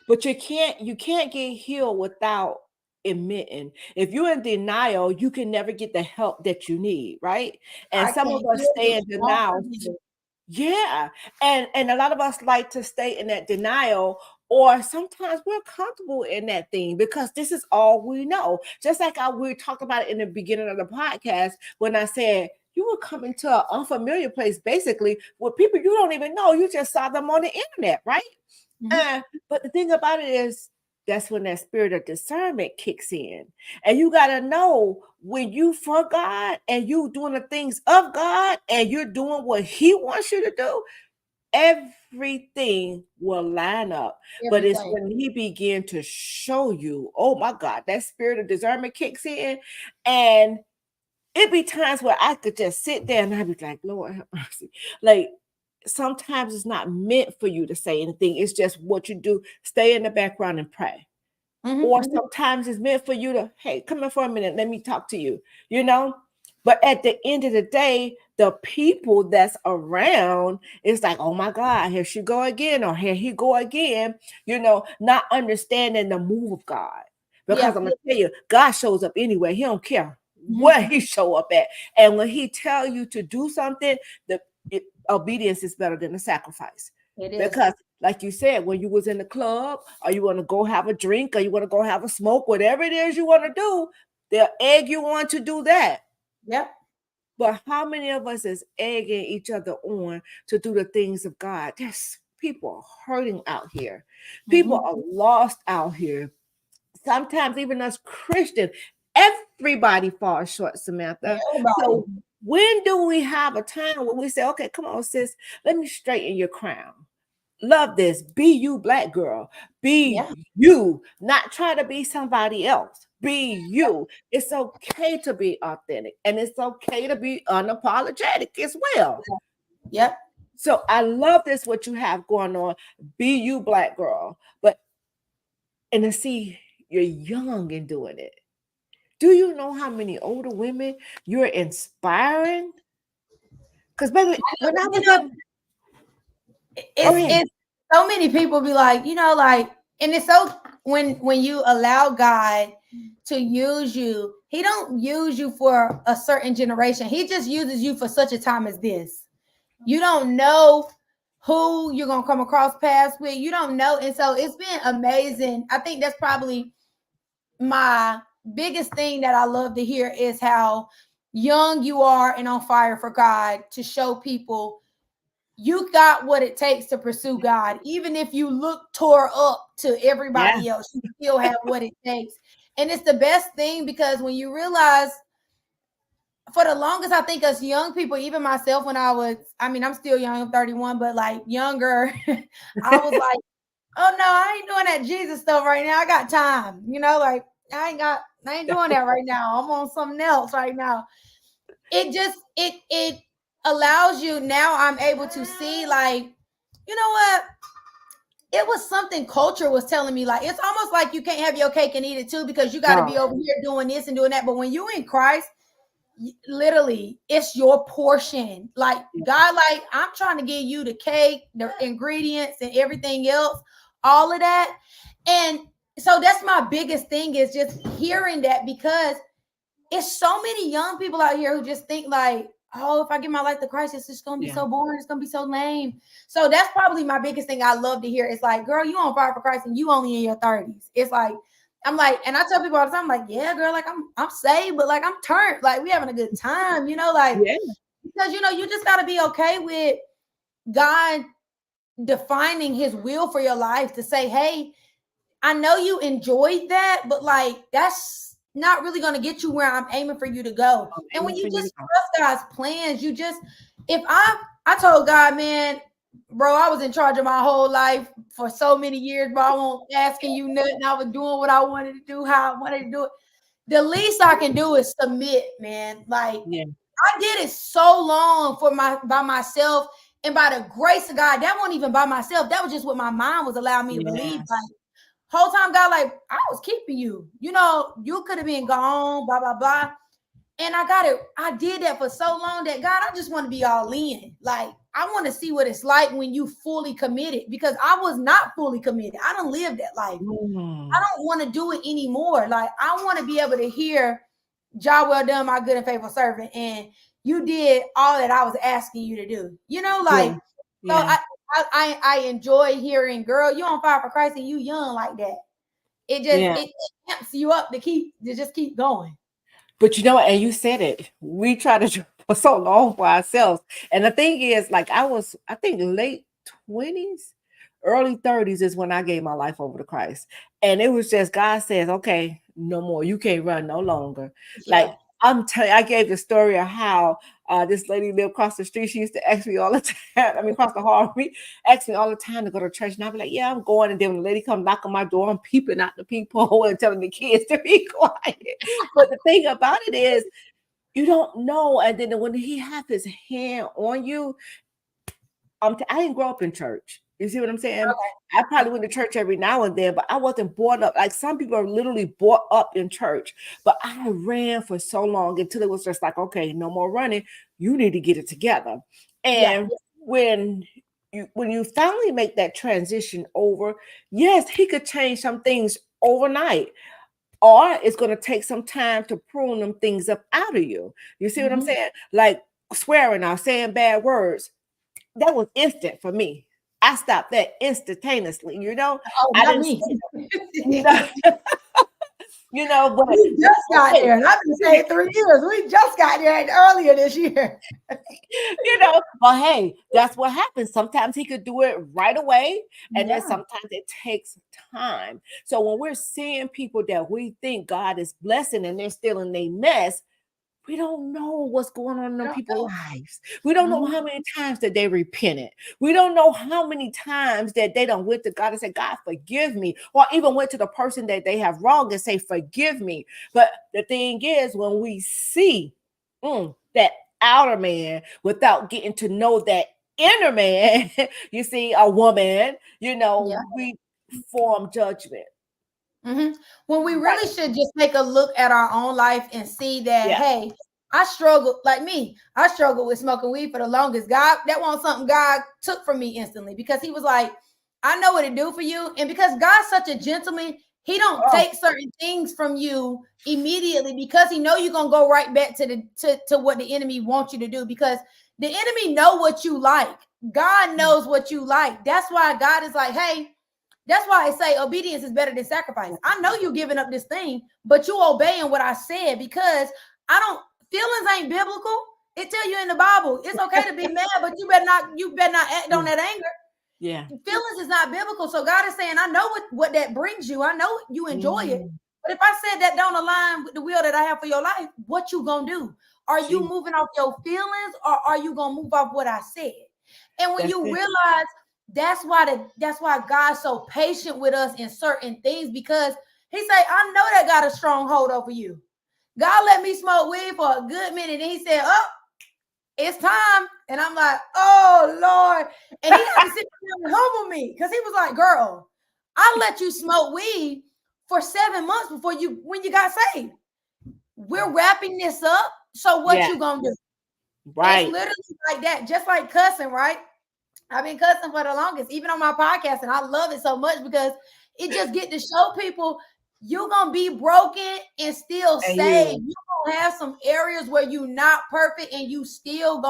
B: but you can't get healed without admitting. If you're in denial, you can never get the help that you need, right? And
E: I
B: some of
E: can't
B: us
E: hear
B: stay in
E: you. Won't
B: denial.
E: forgive it.
B: Yeah. And a lot of us like to stay in that denial, or sometimes we're comfortable in that thing because this is all we know. Just like we talked about it in the beginning of the podcast when I said you will come into an unfamiliar place basically with people you don't even know. You just saw them on the internet, right? But the thing about it is, that's when that spirit of discernment kicks in. And you got to know when you for God and you doing the things of God and you're doing what he wants you to do, everything will line up. But it's
E: Everything.
B: when he begin to show you, oh my God, that spirit of discernment kicks in. And it be times where I could just sit there and I'd be like, Lord have mercy. Like, sometimes it's not meant for you to say anything. It's just what you do. Stay in the background and pray. Or sometimes it's meant for you to, hey, come here for a minute. Let me talk to you, you know? But at the end of the day, the people that's around, it's like, oh my God, here she go again, or here he go again, you know, not understanding the move of God. Because I'm gonna tell you, God shows up anyway. He don't care where he show up at. And when he tell you to do something, obedience is better than the sacrifice.
E: It is.
B: Because like you said, when you was in the club, or you want to go have a drink, or you want to go have a smoke, whatever it is you want to do, they'll egg you on to do that.
E: Yep.
B: But how many of us is egging each other on to do the things of God? There's people hurting out here. People are lost out here. Sometimes even us Christians, everybody falls short, Samantha.
E: Everybody.
B: So when do we have a time when we say, okay, come on, sis, let me straighten your crown? Love this. Be you, black girl. Be you. Not try to be somebody else. Be you. It's okay to be authentic, and it's okay to be unapologetic as well.
E: Yep.
B: So I love this, what you have going on. Be you, black girl. And to see you're young in doing it. Do you know how many older women you're inspiring? Because baby, when I was
E: it's so many people be like, you know, like, and it's so when you allow God to use you, he don't use you for a certain generation. He just uses you for such a time as this. You don't know who you're gonna come across paths with. You don't know. And so it's been amazing. I think that's probably my biggest thing that I love to hear is how young you are and on fire for God, to show people you got what it takes to pursue God. Even if you look tore up to everybody else, you still have what it takes. And it's the best thing, because when you realize, for the longest, I think us young people, even myself, when I'm still young, I'm 31, but like younger, I was like, oh no, I ain't doing that Jesus stuff right now. I got time, you know, like I ain't doing that right now. I'm on something else right now. It allows you, now I'm able to see, like, you know what? It was something culture was telling me, like, it's almost like you can't have your cake and eat it too, because you got to be over here doing this and doing that. But when you in Christ, literally, it's your portion. Like, God, like, I'm trying to give you the cake, the ingredients, and everything else, all of that. And so that's my biggest thing, is just hearing that, because it's so many young people out here who just think like, oh, if I give my life to Christ, it's just gonna be so boring, it's gonna be so lame. So that's probably my biggest thing I love to hear. It's like, girl, you on fire for Christ and you only in your 30s. It's like, I'm like, and I tell people all the time, like, yeah, girl, like I'm saved, but like I'm turned, like we having a good time, you know, like, because you know, you just gotta be okay with God defining his will for your life, to say, hey, I know you enjoyed that, but like that's not really going to get you where I'm aiming for you to go. And when you just trust God's plans, you just, if I told God, man, bro, I was in charge of my whole life for so many years, bro. I won't asking you nothing. I was doing what I wanted to do, how I wanted to do it. The least I can do is submit, man. Like, I did it so long by myself, and by the grace of God, that wasn't even by myself. That was just what my mind was allowing me to believe. Like, whole time, God, like, I was keeping you. You know, you could have been gone, blah, blah, blah. And I did that for so long that God, I just want to be all in. Like, I want to see what it's like when you fully committed, because I was not fully committed. I don't live that life. I don't want to do it anymore. Like, I want to be able to hear, "Job well done, my good and faithful servant." And you did all that I was asking you to do. Like, so I enjoy hearing, "Girl, you on fire for Christ and you young like that." It amps you up to just keep going.
B: But you know what? And you said it. We try to do for so long for ourselves. And the thing is, like, I think late 20s, early 30s is when I gave my life over to Christ. And it was just God says, okay, no more. You can't run no longer.
E: Yeah.
B: Like, I'm telling you, I gave the story of how this lady lived across the street. She used to ask me all the time. I mean, across the hall, ask me all the time to go to church. And I'd be like, yeah, I'm going. And then when the lady come knock on my door, I'm peeping out the peephole and telling the kids to be quiet. But the thing about it is, you don't know. And then when he have his hand on you, I didn't grow up in church. You see what I'm saying?
E: Okay.
B: I probably went to church every now and then, but I wasn't brought up. Like, some people are literally brought up in church, but I ran for so long until it was just like, okay, no more running. You need to get it together. And when you finally make that transition over, yes, he could change some things overnight, or it's going to take some time to prune them things up out of you. You see what I'm saying? Like swearing or saying bad words. That was instant for me. I stopped that instantaneously,
E: Oh,
B: I
E: not
B: didn't,
E: me.
B: but
E: We just got there, and I've been saying 3 years. We just got there earlier this year.
B: but hey, that's what happens. Sometimes he could do it right away, and then
E: Yeah.
B: sometimes it takes time. So when we're seeing people that we think God is blessing and they're still in their mess, we don't know what's going on in them people's lives. We don't know how many times that they repented. We don't know how many times that they don't went to God and said, God, forgive me. Or even went to the person that they have wronged and say, forgive me. But the thing is, when we see that outer man without getting to know that inner man, you see, a woman, we form judgment.
E: When we really should just take a look at our own life and see that, hey, I struggle, like me, I struggled with smoking weed for the longest. God, that wasn't something God took from me instantly, because he was like, I know what it do for you. And because God's such a gentleman, he don't take certain things from you immediately, because he know you're going to go right back to what the enemy wants you to do, because the enemy know what you like. God knows what you like. That's why God is like, hey, that's why I say obedience is better than sacrifice. I know you giving up this thing, but you obeying what I said, because feelings ain't biblical. It tell you in the Bible, it's okay to be mad, but you better not act on that anger.
B: Yeah.
E: Feelings is not biblical. So God is saying, I know what that brings you. I know you enjoy it. But if I said that don't align with the will that I have for your life, what you gonna do? Are you moving off your feelings, or are you gonna move off what I said? And when you realize that's why God's so patient with us in certain things, because he say, I know that got a stronghold over you. God let me smoke weed for a good minute, and he said, oh, it's time. And I'm like, oh Lord. And he had to sit down and humble me, because he was like, girl, I let you smoke weed for 7 months when you got saved. We're wrapping this up. So what you gonna do?
B: Right.
E: It's literally like that, just like cussing, right? I've been cussing for the longest, even on my podcast, and I love it so much, because it just get to show people you're gonna be broken and still saved. You're gonna have some areas where you're not perfect and you still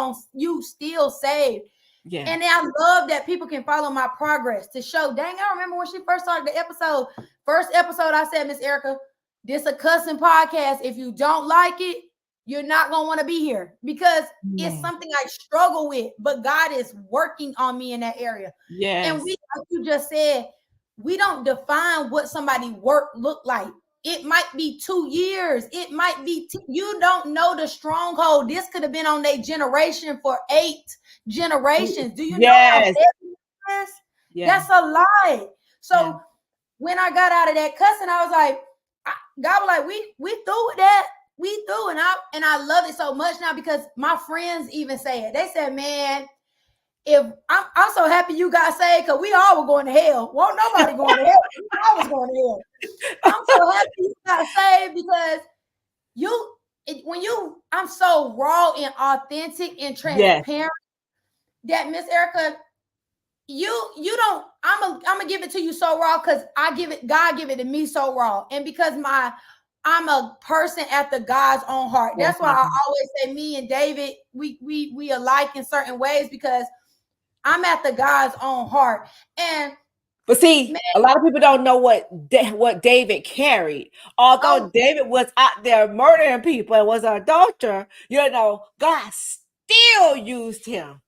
E: saved. Yeah. And I love that people can follow my progress to show. Dang, I remember when she first started the episode. First episode, I said, Miss Erica, this a cussing podcast. If you don't like it, you're not going to want to be here, because it's something I struggle with, but God is working on me in that area. Yes. And like you just said, we don't define what somebody work look like. It might be 2 years. It might be, you don't know the stronghold. This could have been on their generation for 8 generations. Do you know how heavy it is? That's a lie. So when I got out of that cussing, I was like, God was like, we through with that. We through, and I love it so much now, because my friends even say it. They said, man, if I'm so happy you got saved, because we all were going to hell. Won't nobody going to hell. I was going to hell. I'm so happy you got saved, because I'm so raw and authentic and transparent that Miss Erica, you don't, I'm gonna give it to you so raw because God give it to me so raw. And because I'm a person after God's own heart. That's why I always say me and David, we alike in certain ways because I'm after God's own heart.
B: But see, a lot of people don't know what David carried. Although David was out there murdering people and was an adulterer, God still used him.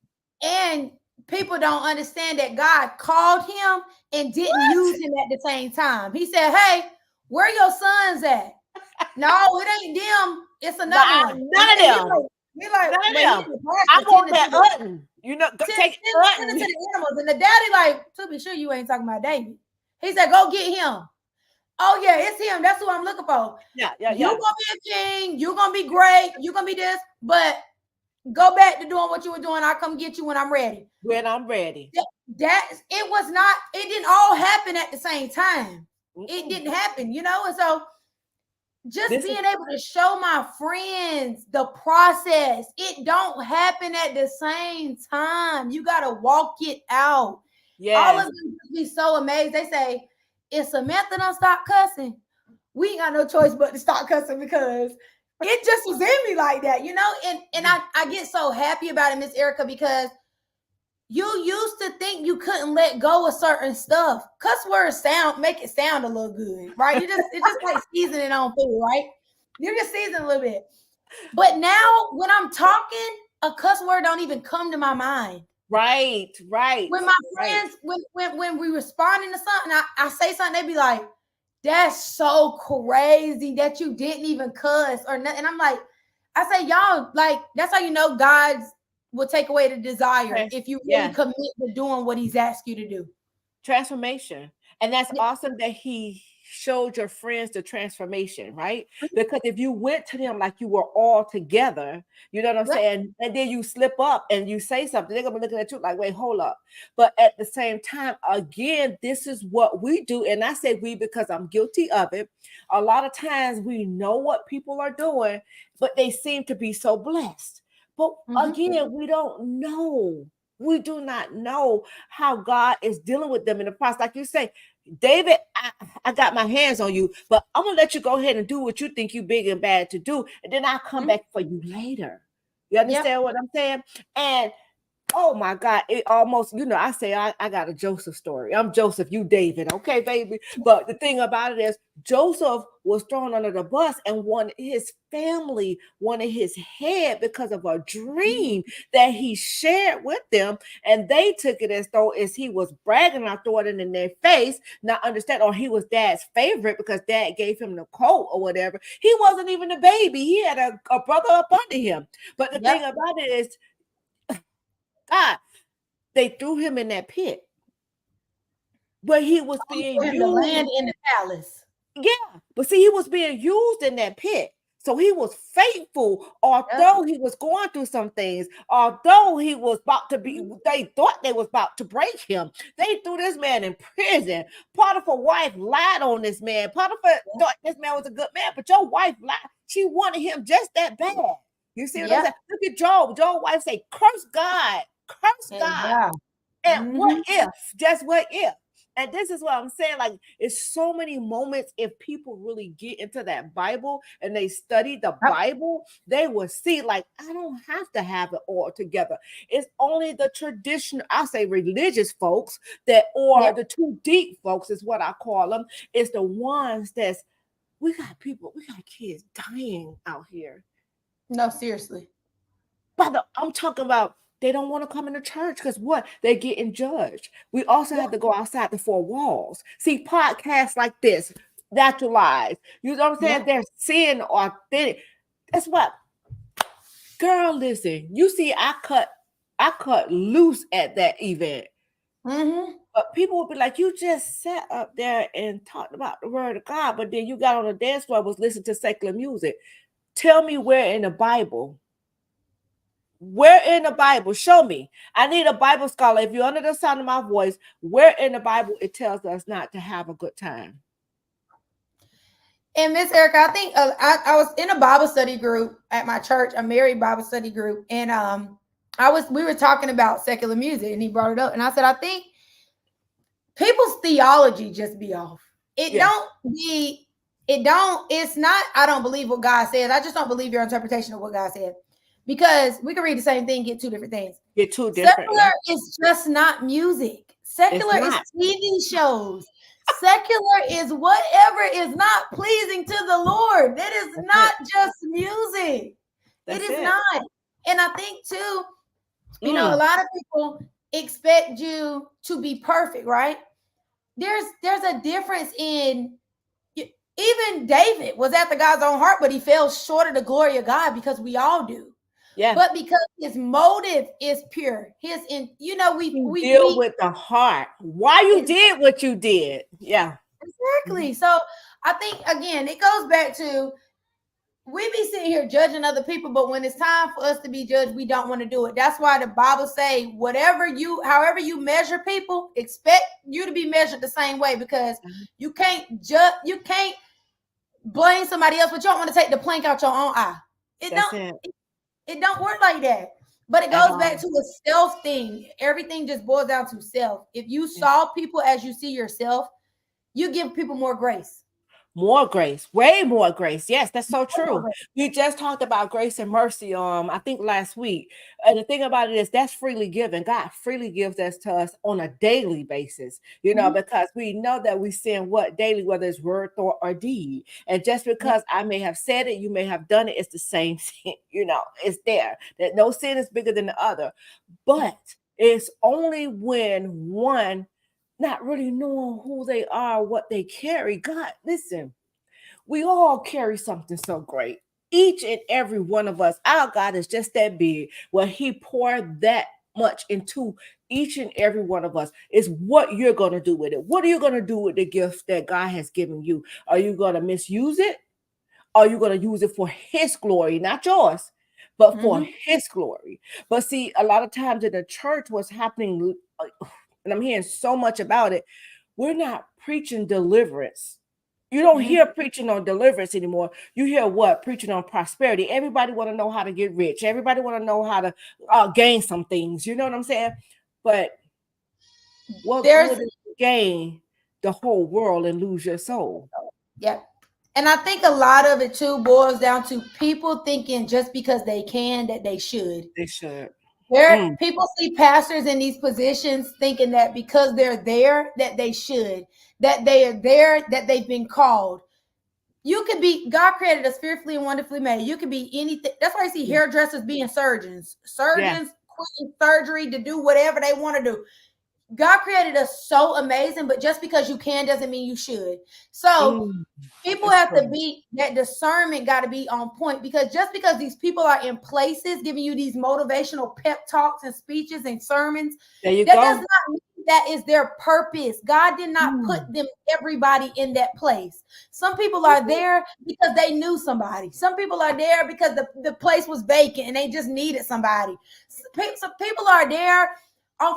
E: And people don't understand that God called him and didn't use him at the same time. He said, "Hey, where your sons at?" No, it ain't them. It's another one.
B: None of them.
E: We're like,
B: none of them. I want that Utton. Take Utton.
E: Send it to the animals. And the daddy like, to be sure you ain't talking about David. He said, "Go get him." Oh yeah, it's him. That's who I'm looking for.
B: Yeah.
E: You're gonna be a king. You're gonna be great. You're gonna be this, but go back to doing what you were doing. I'll come get you when I'm ready.
B: When I'm ready.
E: It didn't all happen at the same time. It didn't happen, and so just being able to show my friends the process, it don't happen at the same time. You got to walk it out. Yeah. All of them be so amazed. They say, "If Samantha don't stop cussing, we ain't got no choice but to stop cussing because it just was in me like that, And I get so happy about it, Miss Erica, because you used to think you couldn't let go of certain stuff. Cuss words make it sound a little good, right? It's just like seasoning on food, right? You just season a little bit. But now when I'm talking, a cuss word don't even come to my mind.
B: Right.
E: When my friends, when we responding to something, I say something, they be like, "That's so crazy that you didn't even cuss or nothing." And I'm like, I say, y'all, like, that's how you know God's will take away the desire if you really commit to doing what he's asked you to do.
B: Transformation. And that's awesome that he showed your friends the transformation, right? Because if you went to them like you were all together, you know what I'm saying? And then you slip up and you say something, they're gonna be looking at you like, "Wait, hold up." But at the same time, again, this is what we do. And I say we because I'm guilty of it. A lot of times we know what people are doing, but they seem to be so blessed. But again, we don't know. We do not know how God is dealing with them in the process. Like you say, "David, I got my hands on you, but I'm going to let you go ahead and do what you think you big and bad to do. And then I'll come back for you later." You understand what I'm saying? And oh my God, it almost, I say I got a Joseph story. I'm Joseph, you David, okay, baby? But the thing about it is Joseph was thrown under the bus and his family wanted his head because of a dream that he shared with them. And they took it as though as he was bragging or throwing it in their face, not understand, or he was dad's favorite because dad gave him the coat or whatever. He wasn't even a baby. He had a brother up under him. But the thing about it is, God, they threw him in that pit where he was being used.
E: To land in the palace.
B: Yeah, but see, he was being used in that pit. So he was faithful, although he was going through some things, although he was about to be, they thought they was about to break him. They threw this man in prison. Potiphar's wife lied on this man. Potiphar thought this man was a good man, but your wife lied. She wanted him just that bad. You see what I'm saying? Look at Job. Job's wife say, "Curse God. Curse God." And what if? Just what if? And this is what I'm saying. Like, it's so many moments. If people really get into that Bible and they study the Bible, they will see, like, I don't have to have it all together. It's only the traditional, I say religious folks or the too deep folks is what I call them. It's the ones we got kids dying out here.
E: No, seriously.
B: But I'm talking about they don't want to come into church because what? They're getting judged. We also have to go outside the four walls. See, podcasts like this, Natural Lies. You know what I'm saying? They're seeing authentic. That's what. Girl, listen. You see, I cut loose at that event. But people would be like, "You just sat up there and talked about the word of God, but then you got on the dance floor and was listening to secular music." Tell me where in the Bible. Where in the Bible? Show me. I need a Bible scholar. If you're under the sound of my voice, where in the Bible it tells us not to have a good time?
E: And Miss Erica, I think I was in a Bible study group at my church, a married Bible study group, and we were talking about secular music, and he brought it up, and I said, I think people's theology just be off. It's not, I don't believe what God says. I just don't believe your interpretation of what God said. Because we can read the same thing, get two different things.
B: Get two different.
E: Secular is just not music. Secular is TV shows. Secular is whatever is not pleasing to the Lord. That is not just music. It is not. And I think too, you know, a lot of people expect you to be perfect, right? There's a difference in, even David was after God's own heart, but he fell short of the glory of God, because we all do. Yeah. But because his motive is pure, we
B: deal with the heart. Why you did what you did. Yeah.
E: Exactly. So I think, again, it goes back to, we be sitting here judging other people, but when it's time for us to be judged, we don't want to do it. That's why the Bible say, however you measure people, expect you to be measured the same way, because you can't blame somebody else, but you don't want to take the plank out your own eye. It don't work like that. But it goes back to a self thing. Everything just boils down to self. If you saw people as you see yourself, you give people more grace.
B: More grace, way more grace. Yes, that's so true. We just talked about grace and mercy, I think last week. And the thing about it is, that's freely given. God freely gives that to us on a daily basis, because we know that we sin daily, whether it's word, thought, or deed. And just because I may have said it, you may have done it, it's the same sin, it's there. That no sin is bigger than the other. But it's only when one not really knowing who they are, what they carry. God, listen, we all carry something so great. Each and every one of us, our God is just that big. Well, he poured that much into each and every one of us. Is what you're going to do with it. What are you going to do with the gift that God has given you? Are you going to misuse it? Are you going to use it for his glory, not yours, but for his glory? But see, a lot of times in the church, what's happening, and I'm hearing so much about it, we're not preaching deliverance. You don't hear preaching on deliverance anymore. You hear what? Preaching on prosperity. Everybody want to know how to get rich. Everybody want to know how to gain some things. You know what I'm saying? But what would it gain the whole world and lose your soul?
E: Yep. And I think a lot of it too boils down to people thinking just because they can, that they should.
B: They should.
E: People see pastors in these positions thinking that because they're there, that they should, that they are there, that they've been called. You could be, God created us fearfully and wonderfully made. You could be anything. That's why I see hairdressers being surgeons quitting surgery to do whatever they want to do. God created us so amazing, but just because you can doesn't mean you should. So people have to be, that discernment got to be on point, because just because these people are in places giving you these motivational pep talks and speeches and sermons, that does not mean that is their purpose. God did not put everybody in that place. Some people are there because they knew somebody. Some people are there because the place was vacant and they just needed somebody. Some people are there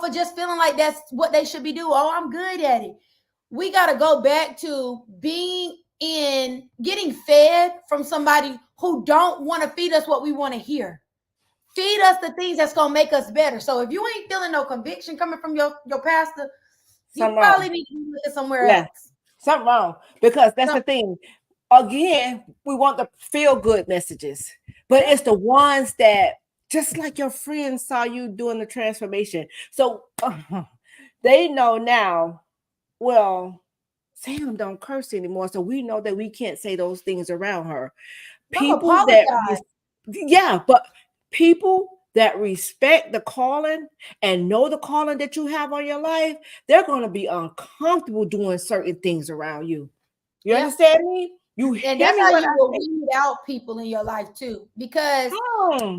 E: for just feeling like that's what they should be doing. Oh, I'm good at it. We got to go back to getting fed from somebody who don't want to feed us what we want to hear. Feed us the things that's going to make us better. So if you ain't feeling no conviction coming from your pastor, you probably need to look somewhere else.
B: Something wrong. Because that's the thing. Again, we want the feel-good messages. But it's the ones that, just like your friends saw you doing the transformation. So they know now, well, Sam don't curse anymore. So we know that we can't say those things around her. People that respect the calling and know the calling that you have on your life, they're going to be uncomfortable doing certain things around you. You understand me?
E: And that's how you will weed out people in your life too. Because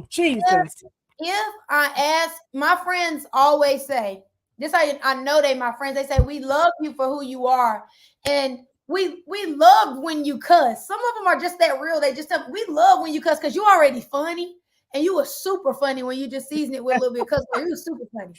B: Jesus.
E: If I ask, my friends always say, this I know they my friends, they say, we love you for who you are. And we love when you cuss. Some of them are just that real. They just tell me, we love when you cuss because you already funny. And you were super funny when you just season it with a little bit of cuss. You were super funny.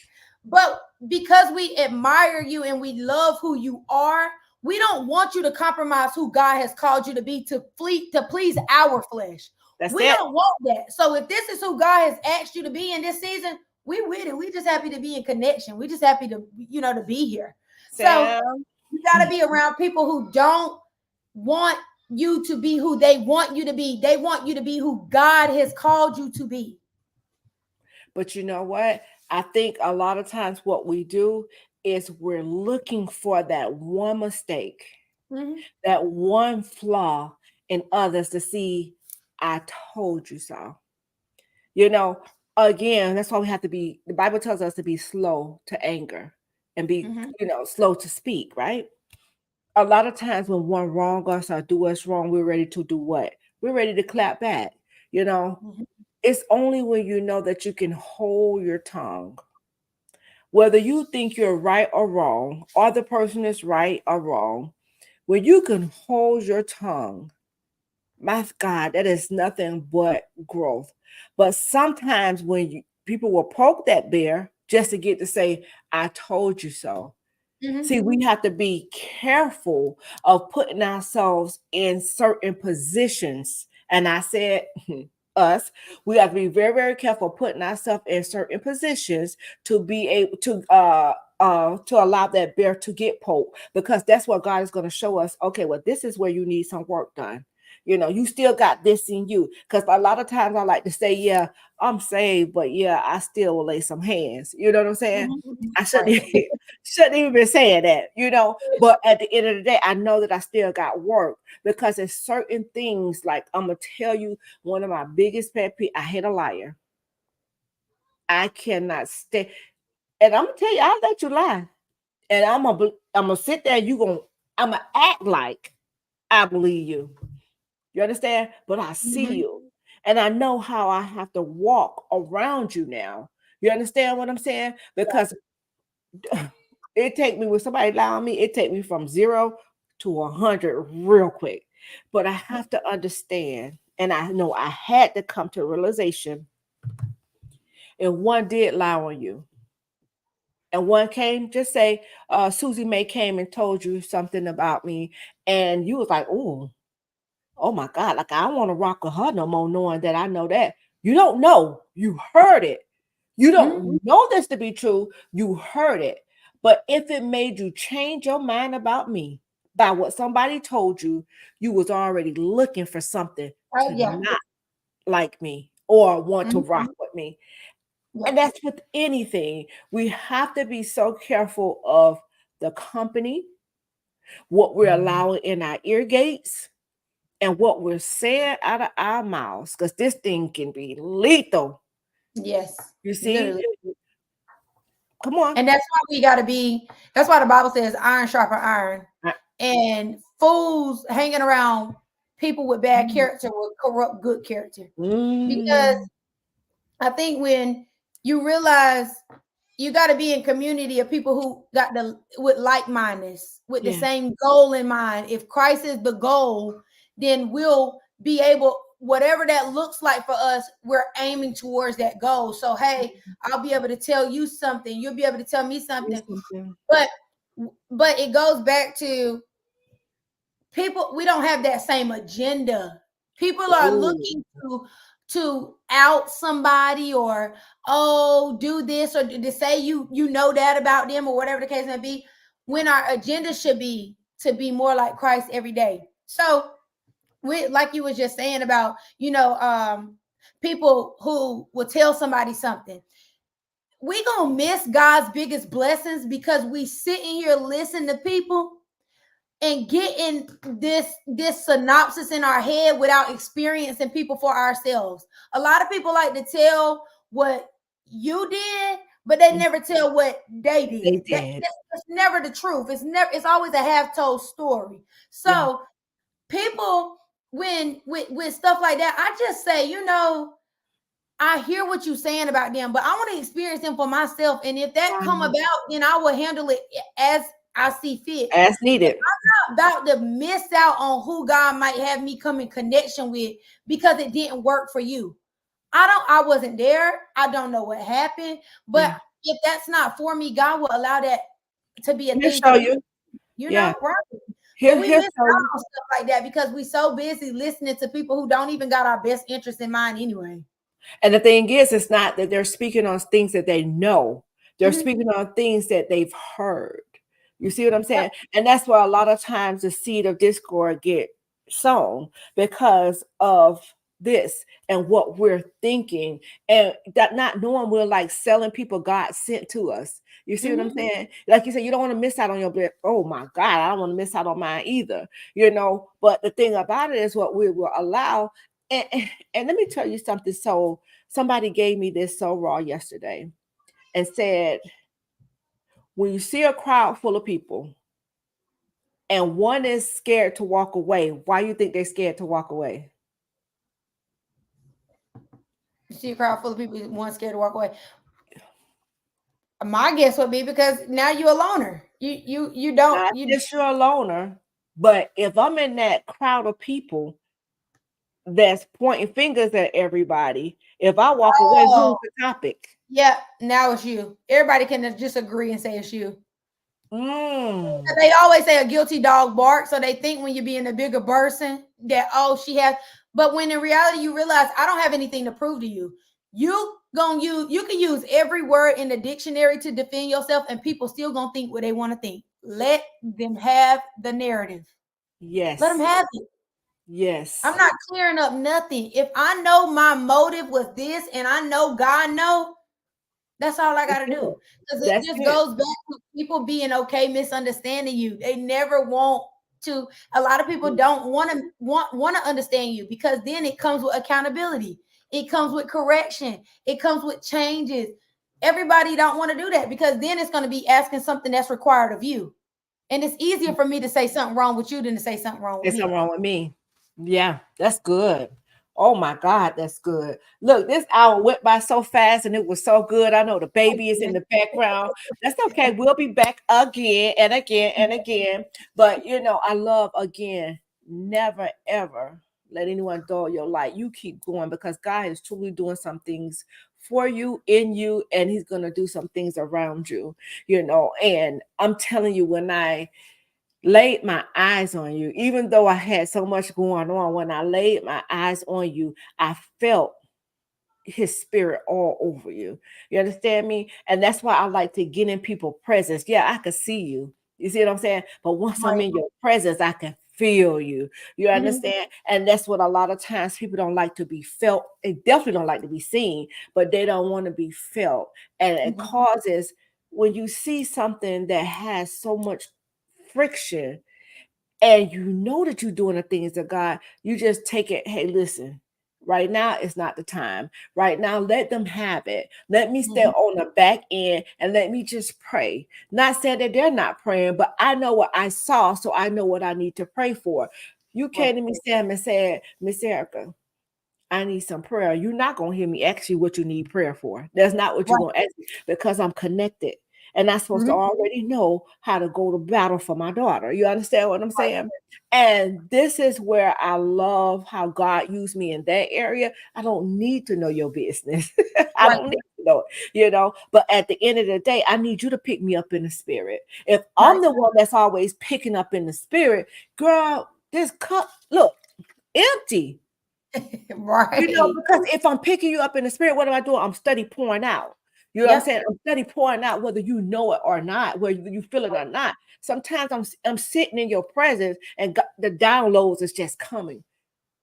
E: But because we admire you and we love who you are, We don't want you to compromise who God has called you to be to please our flesh. We don't want that. So if this is who God has asked you to be in this season, we with it. We just happy to be in connection. We just happy to, to be here. So you got to be around people who don't want you to be who they want you to be. They want you to be who God has called you to be.
B: But you know what? I think a lot of times what we do is we're looking for that one mistake, that one flaw in others to see, I told you so. Again, that's why we have to be, the Bible tells us to be slow to anger and be, slow to speak, right? A lot of times when one wrong us or do us wrong, we're ready to do what? We're ready to clap back, It's only when you know that you can hold your tongue. Whether you think you're right or wrong, or the person is right or wrong, when you can hold your tongue, my God, that is nothing but growth. But sometimes when people will poke that bear just to get to say, I told you so. See, we have to be careful of putting ourselves in certain positions. And I said, us, we have to be very, very careful putting ourselves in certain positions to be able to allow that bear to get poked, because that's what God is going to show us. Okay, well, this is where you need some work done. You still got this in you. Because a lot of times I like to say, yeah, I'm saved, but yeah, I still will lay some hands. You know what I'm saying? I shouldn't even be saying that, but at the end of the day, I know that I still got work, because there's certain things, like I'm going to tell you, one of my biggest pet peeves, I hate a liar. I cannot stay. And I'm going to tell you, I'll let you lie. And I'm going to sit there and I'm going to act like I believe you. You understand? But I see you. And I know how I have to walk around you now. You understand what I'm saying? Because it take me, when somebody lie on me, it take me from 0 to 100 real quick. But I have to understand, and I know I had to come to a realization, if one did lie on you, and one came, just say, Susie May came and told you something about me, and you was like, oh my God, like I don't want to rock with her no more, knowing that I know that. You don't know. You heard it. You don't know this to be true. You heard it. But if it made you change your mind about me by what somebody told you, you was already looking for something to not like me or want to rock with me. And that's with anything. We have to be so careful of the company, what we're allowing in our ear gates, and what we're saying out of our mouths, because this thing can be lethal.
E: Yes.
B: You see? Literally. Come on.
E: And that's why we got to be, that's why the Bible says iron sharpen iron. And fools hanging around people with bad character will corrupt good character. Because I think when you realize you got to be in community of people who got with like-mindedness, with the same goal in mind. If Christ is the goal, then we'll be able, whatever that looks like for us, we're aiming towards that goal. So, hey, I'll be able to tell you something. You'll be able to tell me something. But it goes back to people, we don't have that same agenda. People are looking to out somebody, or do this, or to say you know that about them, or whatever the case may be, when our agenda should be to be more like Christ every day. So we, like you was just saying about, people who will tell somebody something, we gonna miss God's biggest blessings because we sitting here listening to people and getting this synopsis in our head without experiencing people for ourselves. A lot of people like to tell what you did, but they never tell what they did. That's never the truth. It's always a half-told story. So people, when with stuff like that, I just say, I hear what you're saying about them, but I want to experience them for myself. And if that come about, then I will handle it as I see fit,
B: as needed.
E: I'm not about to miss out on who God might have me come in connection with because it didn't work for you. I wasn't there. I don't know what happened, but if that's not for me, God will allow that to be a thing.
B: Show you.
E: Right? But we
B: Here's
E: miss out on stuff like that because we're so busy listening to people who don't even got our best interest in mind anyway.
B: And the thing is, it's not that they're speaking on things that they know. They're
E: Mhm.
B: speaking on things that they've heard. You see what I'm saying? And that's why a lot of times the seed of discord get sown because of this and what we're thinking, and that not knowing we're like selling people God sent to us. You see what I'm
E: Mhm.
B: saying? Like you said, you don't want to miss out on your blessing. Oh my God, I don't want to miss out on mine either. You know, but the thing about it is what we will allow. And let me tell you something. So somebody gave me this so raw yesterday and said, when you see a crowd full of people and one is scared to walk away, why you think they're scared to walk away?
E: You see a crowd full of people, one scared to walk away. My guess would be because now you're a loner. You don't
B: Not
E: you
B: just you're a loner, but if I'm in that crowd of people that's pointing fingers at everybody, if I walk away,
E: oh
B: who's the topic?
E: yeah, now it's you. Everybody can just agree and say it's you.
B: Mm,
E: They always say a guilty dog barks, so they think when you're being a bigger person that she has. But when in reality you realize I don't have anything to prove to you. You can use every word in the dictionary to defend yourself, and people still gonna think what they want to think. Let them have the narrative. Let them
B: yes,
E: have it. I'm
B: yes.
E: not clearing up nothing. If I know my motive was this, and I know God know, that's all I got
B: That's
E: to
B: it.
E: do. Because it
B: That's
E: just
B: it.
E: goes back to people being okay misunderstanding you. They never want to. A lot of people don't want to understand you because then it comes with accountability. It comes with correction. It comes with changes. Everybody don't want to do that because then it's going to be asking something that's required of you. And it's easier for me to say something wrong with you than to say something wrong with
B: There's something
E: me.
B: wrong with me. Yeah, that's good. Oh my God, that's good. Look, this hour went by so fast and it was so good. I know the baby is in the background. That's okay. We'll be back again and again and again. But you know, I love again, never ever let anyone dull your light. You keep going because God is truly doing some things for you, in you, and He's gonna do some things around you, you know. And I'm telling you, when I laid my eyes on you, even though I had so much going on, when I laid my eyes on you, I felt his spirit all over you. You understand me? And that's why I like to get in people's presence. Yeah, I can see you. You see what I'm saying? But once I'm
E: Right.
B: in your presence, I can feel you. You
E: Mhm.
B: understand? And that's what a lot of times people don't like to be felt. They definitely don't like to be seen, but they don't want to be felt. And it
E: Mhm.
B: causes when you see something that has so much friction and you know that you're doing the things of God, you just take it. Hey, listen, right now is not the time. Right now, let them have it. Let me stay
E: Mhm.
B: on the back end and let me just pray. Not saying that they're not praying, but I know what I saw, so I know what I need to pray for. You
E: Right.
B: came to me, Sam, and said, Miss Erica, I need some prayer. You're not going to hear me ask you what you need prayer for. That's not what you're
E: Right.
B: going to ask me because I'm connected. And I'm supposed to
E: Mhm.
B: already know how to go to battle for my daughter. You understand what I'm saying? And this is where I love how God used me in that area. I don't need to know your business. I
E: Right.
B: don't need to know it, you know. But at the end of the day, I need you to pick me up in the spirit. If
E: Right.
B: I'm the one that's always picking up in the spirit, girl, this cup, look, empty. You know,
E: Right.
B: because if I'm picking you up in the spirit, what am I doing? I'm steady pouring out. You know what I'm
E: Yep.
B: saying? I'm steady pouring out, whether you know it or not, whether you feel it or not. Sometimes I'm sitting in your presence, and the downloads is just coming.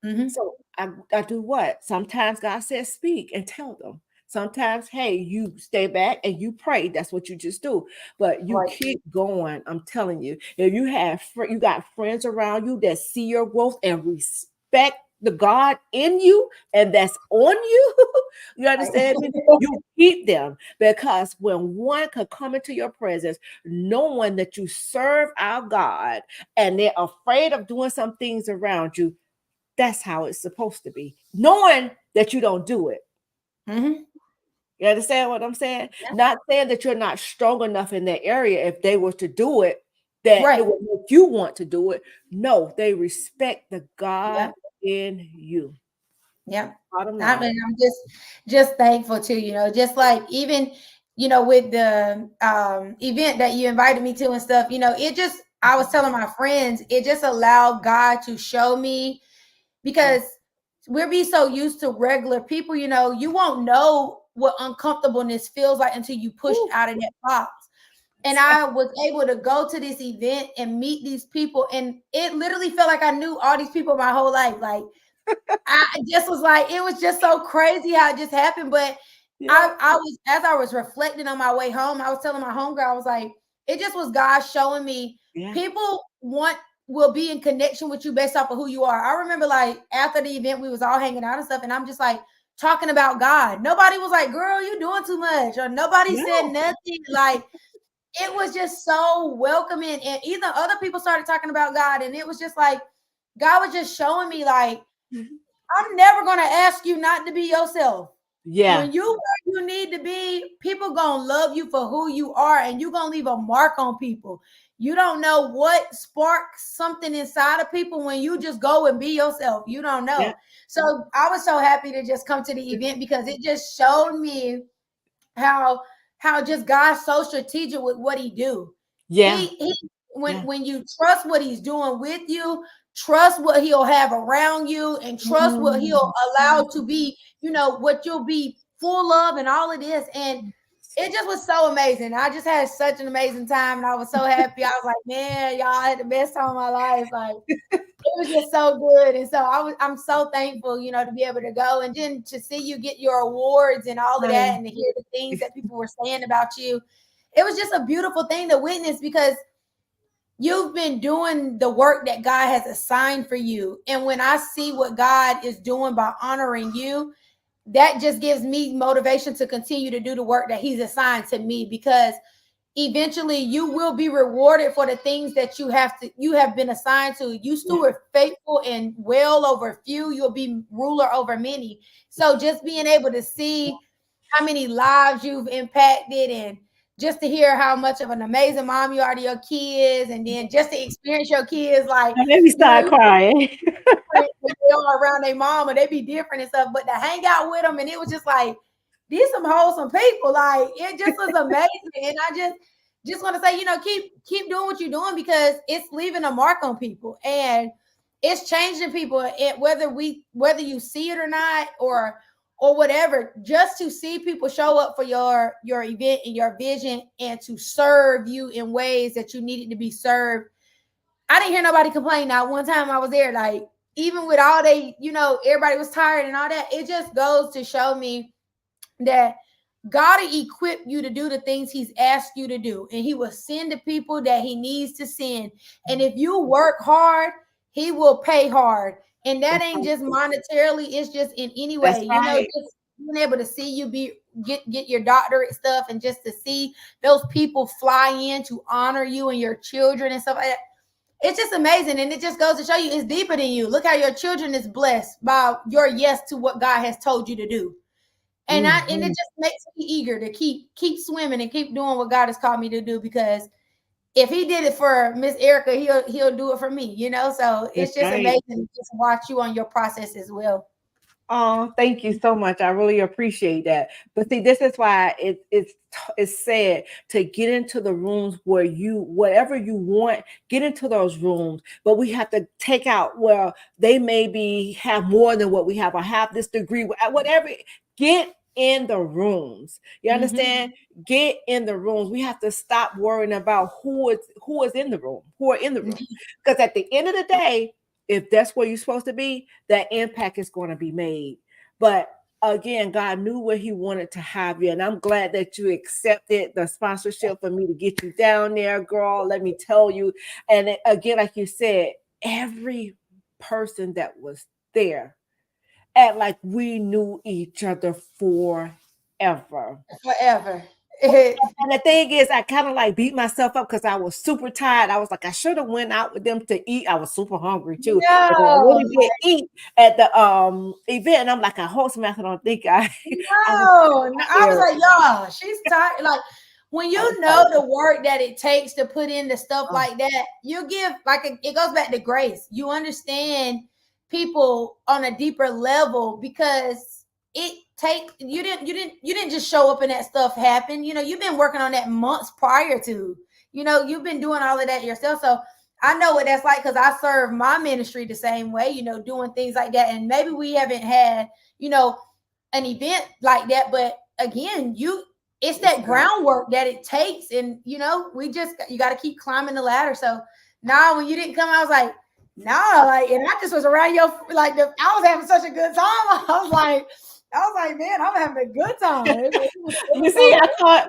E: Mhm.
B: So I do what? Sometimes God says, speak and tell them. Sometimes, hey, you stay back and you pray. That's what you just do. But you
E: Right.
B: keep going. I'm telling you, if you have you got friends around you that see your growth and respect the God in you and that's on you, you understand me? You keep them because when one could come into your presence, knowing that you serve our God and they're afraid of doing some things around you, that's how it's supposed to be. Knowing that you don't do it.
E: Mhm.
B: You understand what I'm saying?
E: Yeah.
B: Not saying that you're not strong enough in that area. If they were to do it, that it
E: Right.
B: would make you want to do it. No, they respect the God
E: Yep.
B: in you.
E: Yep.
B: Bottom
E: I
B: line.
E: mean, I'm just thankful too, just like even, with the event that you invited me to and stuff, it just I was telling my friends, it just allowed God to show me, because we'll be so used to regular people, you know, you won't know what uncomfortableness feels like until you push out of that box. And I was able to go to this event and meet these people, and it literally felt like I knew all these people my whole life. Like, I just was like, it was just so crazy how it just happened. But I was, as I was reflecting on my way home, I was telling my homegirl, I was like, it just was God showing me people will be in connection with you based off of who you are. I remember, like, after the event, we was all hanging out and stuff, and I'm just like talking about God. Nobody was like, girl, you doing too much, or nobody said nothing. Like, it was just so welcoming. And either other people started talking about God, and it was just like God was just showing me, like, I'm never going to ask you not to be yourself. When you where you need to be, people going to love you for who you are, and you're going to leave a mark on people. You don't know what sparks something inside of people when you just go and be yourself. You don't know. So I was so happy to just come to the event, because it just showed me how just God's so strategic with what he do. He when you trust what he's doing with you, trust what he'll have around you, and trust what he'll allow to be, you know, what you'll be full of and all of this. And it just was so amazing. I just had such an amazing time, and I was so happy. I was like, man, y'all, I had the best time of my life. Like, it was just so good. And so I'm so thankful, you know, to be able to go, and then to see you get your awards and all of that, and to hear the things that people were saying about you. It was just a beautiful thing to witness, because you've been doing the work that God has assigned for you. And when I see what God is doing by honoring you, that just gives me motivation to continue to do the work that he's assigned to me, because eventually you will be rewarded for the things that you have been assigned to. You steward faithful and well over few, you'll be ruler over many. So just being able to see how many lives you've impacted, and just to hear how much of an amazing mom you are to your kids, and then just to experience your kids, like,
B: Let me start crying.
E: when they are around their mom, and they be different and stuff, but to hang out with them, and it was just like, these some wholesome people. Like, it just was amazing. And I just want to say, you know, keep doing what you're doing, because it's leaving a mark on people, and it's changing people. And whether you see it or not, or whatever, just to see people show up for your event and your vision, and to serve you in ways that you needed to be served. I didn't hear nobody complain. Now, one time I was there, like, even with all they, you know, everybody was tired and all that, it just goes to show me that God will equip you to do the things he's asked you to do, and he will send the people that he needs to send. And if you work hard, he will pay hard. And that ain't just monetarily, it's just in any way. You know, just being able to see you get your doctorate stuff, and just to see those people fly in to honor you and your children and stuff like that. It's just amazing. And it just goes to show you it's deeper than you. Look how your children is blessed by your yes to what God has told you to do. And and it just makes me eager to keep swimming and keep doing what God has called me to do, because if he did it for Miss Erica, he'll do it for me, you know. So it's just amazing to just watch you on your process as well.
B: Oh, thank you so much. I really appreciate that. But see, this is why it's said to get into the rooms where whatever you want, get into those rooms. But we have to take out where they maybe have more than what we have, or have this degree, whatever. Get in the rooms. You understand? Get in the rooms. We have to stop worrying about who is in the room, who are in the room. Because at the end of the day, if that's where you're supposed to be, that impact is going to be made. But again, God knew where he wanted to have you. And I'm glad that you accepted the sponsorship for me to get you down there, girl. Let me tell you. And again, like you said, every person that was there act like we knew each other forever. And the thing is, I kind of like beat myself up because I was super tired. I was like, I should have went out with them to eat. I was super hungry too.
E: No,
B: but I really did eat at the event. And I'm like, I hope somebody don't think I
E: I was like, y'all, she's tired. Like, when you know the work that it takes to put in the stuff like that, you give it goes back to grace. You understand people on a deeper level, because you didn't just show up and that stuff happened. You know, you've been working on that months prior to. you've been doing all of that yourself. So I know what that's like because I serve my ministry the same way, doing things like that. And maybe we haven't had, an event like that, but again, it's that groundwork that it takes. And, you got to keep climbing the ladder. So now when you didn't come, I was like, no, like, and I just was around I was having such a good time. I was like, man, I'm having a good time.
B: You see,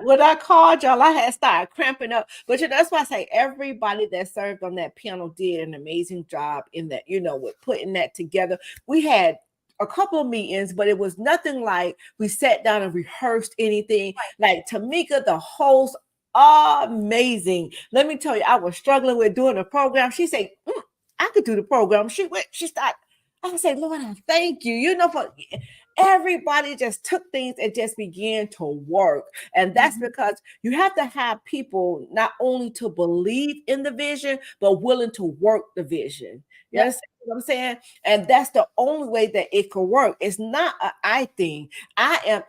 B: when I called y'all, I had started cramping up. But that's why I say everybody that served on that panel did an amazing job in that, with putting that together. We had a couple of meetings, but it was nothing like we sat down and rehearsed anything. Like Tamika, the host, amazing. Let me tell you, I was struggling with doing the program. She said, I could do the program. She started. I say, Lord, I thank you. For everybody just took things and just began to work. And that's because you have to have people not only to believe in the vision, but willing to work the vision. You understand what I'm saying? And that's the only way that it can work. It's not an I thing. I am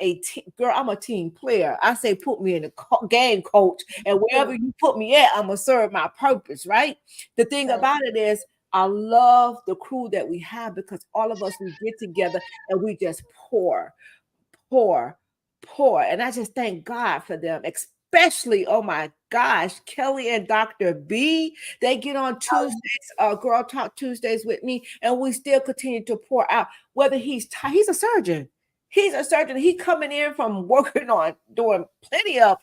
B: girl, I'm a team player. I say, put me in a game, coach. And wherever you put me at, I'm going to serve my purpose, right? The thing about it is, I love the crew that we have because all of us, we get together and we just pour. And I just thank God for them, especially, oh my gosh, Kelly and Dr. B. They get on Tuesdays, Girl Talk Tuesdays with me, and we still continue to pour out. Whether he's a surgeon. He's a surgeon. He coming in from working on doing plenty of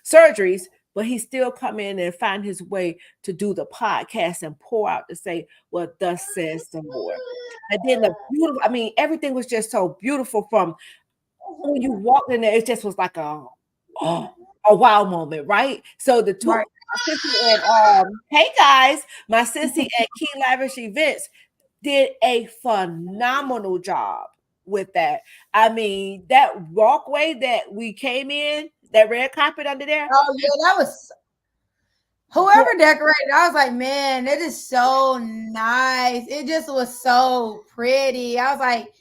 B: surgeries, but he still come in and find his way to do the podcast and pour out to say what thus says the Lord. And then everything was just so beautiful from when you walked in there, it just was like a wow moment, right? So the two, my sissy and hey guys, my sissy and Key Lavish Events did a phenomenal job with that. I mean, that walkway that we came in, that red carpet under there.
E: Oh yeah, that was whoever decorated. I was like, man, it is so nice. It just was so pretty. I was like,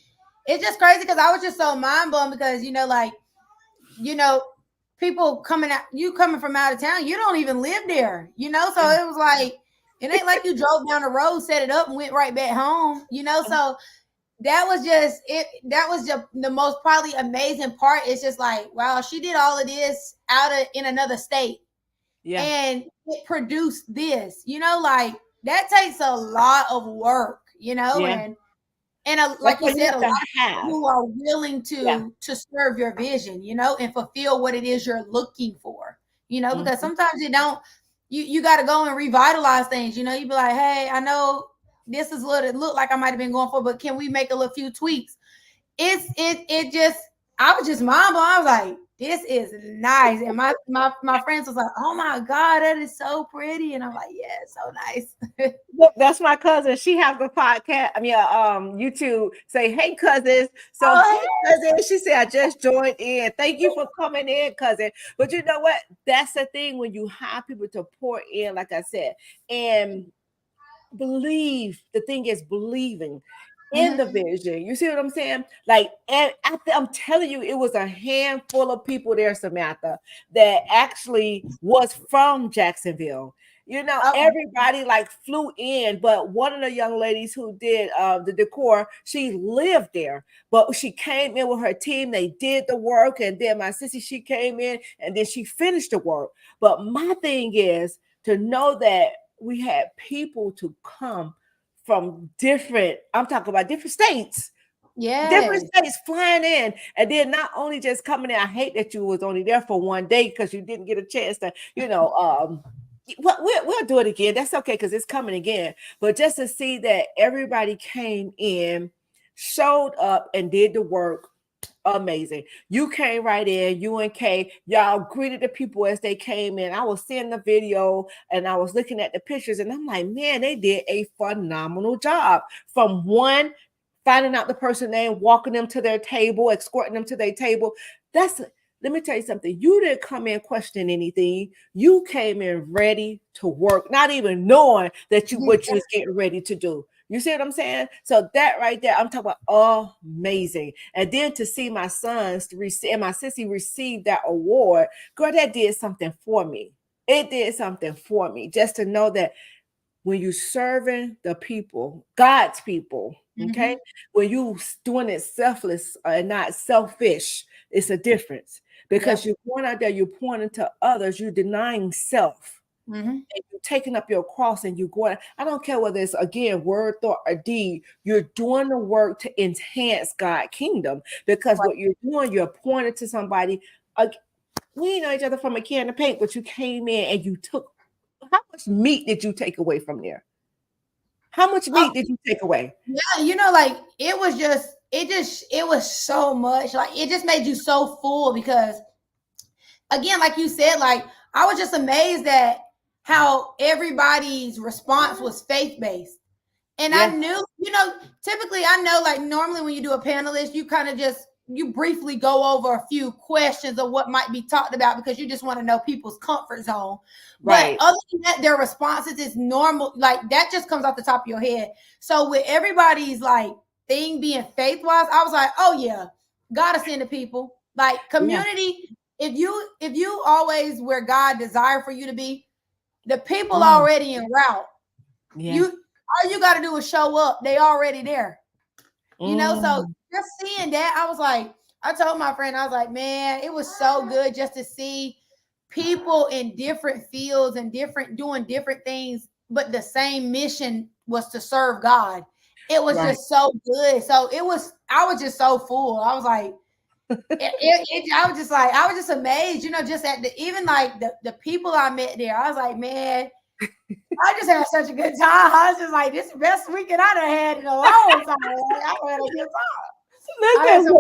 E: it's just crazy because I was just so mind blown because people coming from out of town, you don't even live there, so it was like it ain't like you drove down the road, set it up, and went right back home, so that was just it. That was just the most probably amazing part. It's just like, wow, she did all of this in another state, and it produced this, like that takes a lot of work, and like you said, a lot of people who are willing to serve your vision, and fulfill what it is you're looking for, because sometimes you got to go and revitalize things, you be like, hey, I know this is what it looked like I might have been going for, but can we make a few tweaks? I was just mind blown. I was like, this is nice. And my friends was like, oh my God, that is so pretty. And I'm like, yeah, it's so nice.
B: Look, that's my cousin. She has a podcast. YouTube. Say, hey, cousins. So, hey, cousin. She said, I just joined in. Thank you for coming in, cousin. But you know what? That's the thing when you have people to pour in, like I said, and believe. The thing is believing in the vision. You see what I'm saying? Like, and I'm telling you, it was a handful of people there, Samantha, that actually was from Jacksonville. Everybody like flew in, but one of the young ladies who did the decor, she lived there, but she came in with her team. They did the work, and then my sissy, she came in, and then she finished the work. But my thing is to know that we had people to come from different states. Yeah, different states flying in, and then not only just coming in. I hate that you was only there for one day because you didn't get a chance to, we'll do it again. That's okay because it's coming again. But just to see that everybody came in, showed up, and did the work. Amazing. You came right in, you and Kay, y'all greeted the people as they came in. I was seeing the video and I was looking at the pictures and I'm like, man, they did a phenomenal job. From one, finding out the person name, walking them to their table, escorting them to their table. Let me tell you something. You didn't come in question anything. You came in ready to work, not even knowing that what you was getting ready to do. You see what I'm saying? So that right there, I'm talking about amazing. And then to see my sons and my sissy receive that award, girl, that did something for me. It did something for me just to know that when you serving the people, God's people, okay, when you doing it selfless and not selfish, it's a difference because you're going out there, you're pointing to others, you're denying self. And you're taking up your cross and you're going. I don't care whether it's again word, thought, or deed. You're doing the work to enhance God's kingdom because what you're doing, you're pointing to somebody. We know each other from a can of paint, but you came in and you took. How much meat did you take away from there? How much meat did you take away?
E: Yeah, you know, like it was so much. Like it just made you so full because, again, like you said, like I was just amazed at how everybody's response was faith based. And I knew, you know, typically I know like normally when you do a panelist, you kind of just you briefly go over a few questions of what might be talked about because you just want to know people's comfort zone. But other than that, their responses is normal. Like that just comes off the top of your head. So with everybody's like thing being faith wise, I was like, oh yeah, gotta send the people. Like community, if you always where God desired for you to be, the people already en route. All you got to do is show up. They already there. You know, so just seeing that, I was like, I told my friend, I was like, man, it was so good just to see people in different fields and doing different things, but the same mission was to serve God. It was just so good. So I was just so full. I was like, I was just amazed, you know, just at even like the people I met there. I was like, man, I just had such a good time. I was just like, this is the best weekend I done had in a long time. I had a good time.
B: Listen,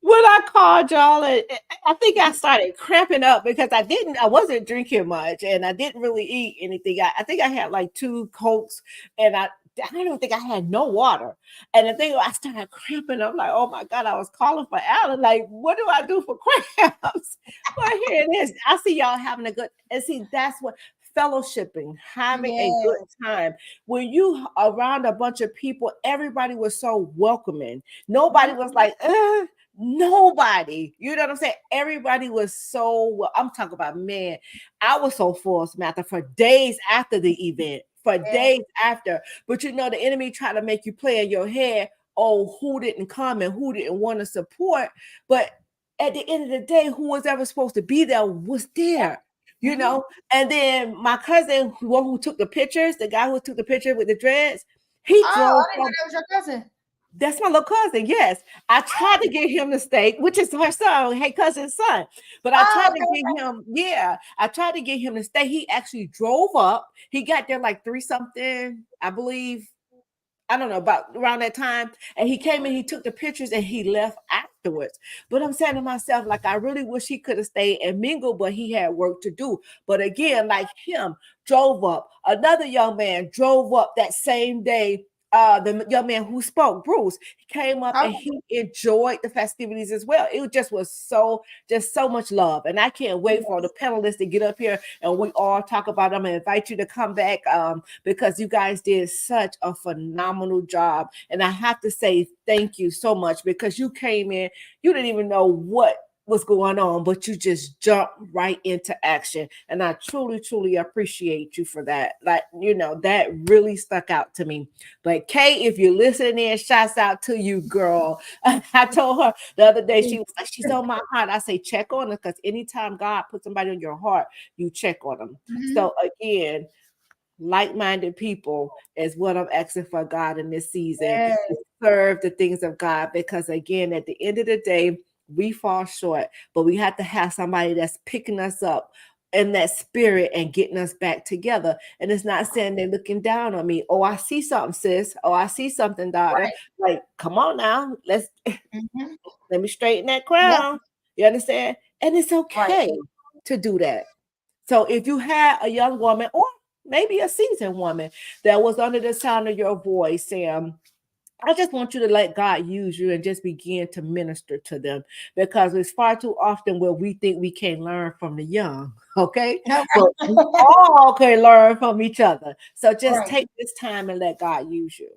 B: when I called y'all, I think I started cramping up because I wasn't drinking much and I didn't really eat anything. I think I had like 2 Cokes and I don't think I had no water. And the thing, I started cramping. I'm like, oh my God, I was calling for Alan. Like, what do I do for cramps? Well, here it is. I see y'all having a good, and see, that's what fellowshipping, having a good time. When you around a bunch of people, everybody was so welcoming. Nobody was like, nobody, you know what I'm saying? Everybody was so well. I'm talking about, man, I was so full, Samantha, for days after the event, for days after. But you know, the enemy tried to make you play in your head, oh, who didn't come and who didn't want to support. But at the end of the day, who was ever supposed to be there was there. You know, and then my cousin, who took the pictures, the guy who took the picture with the dreads, he drove.
E: I didn't know that was your cousin.
B: That's my little cousin. Yes, I tried to get him to stay, which is her son, hey cousin's son. But I tried to get him. Yeah, I tried to get him to stay. He actually drove up. He got there like 3 something, I believe. I don't know, about around that time. And he came in, he took the pictures and he left afterwards. But I'm saying to myself, like, I really wish he could have stayed and mingled, but he had work to do. But again, like him, drove up. Another young man drove up that same day. The young man who spoke, Bruce, he came up and he enjoyed the festivities as well. It just was so much love. And I can't wait for the panelists to get up here and we all talk about them and invite you to come back because you guys did such a phenomenal job. And I have to say thank you so much because you came in, you didn't even know what was going on, but you just jumped right into action. And I truly, truly appreciate you for that. Like, you know, that really stuck out to me. But Kay, if you're listening in, shouts out to you, girl. I told her the other day, she was like, she's on my heart. I say, check on her, because anytime God puts somebody on your heart, you check on them. So again, like-minded people is what I'm asking for God in this season. To serve the things of God, because again, at the end of the day, we fall short, but we have to have somebody that's picking us up in that spirit and getting us back together. And it's not saying they're looking down on me. Oh, I see something, sis. Oh, I see something, daughter. Like, come on now. Let me straighten that crown. You understand? And it's okay to do that. So if you had a young woman or maybe a seasoned woman that was under the sound of your voice, Sam, I just want you to let God use you and just begin to minister to them, because it's far too often where we think we can't learn from the young, okay? But we all can learn from each other. So just take this time and let God use you.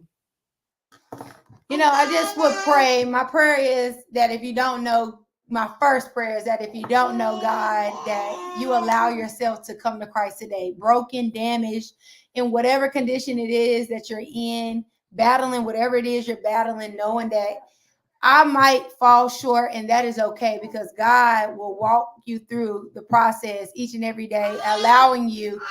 E: You know, I just would pray. My prayer is that if you don't know, my first prayer is that if you don't know God, that you allow yourself to come to Christ today, broken, damaged, in whatever condition it is that you're in, battling whatever it is you're battling, knowing that I might fall short, and that is okay, because God will walk you through the process each and every day, allowing you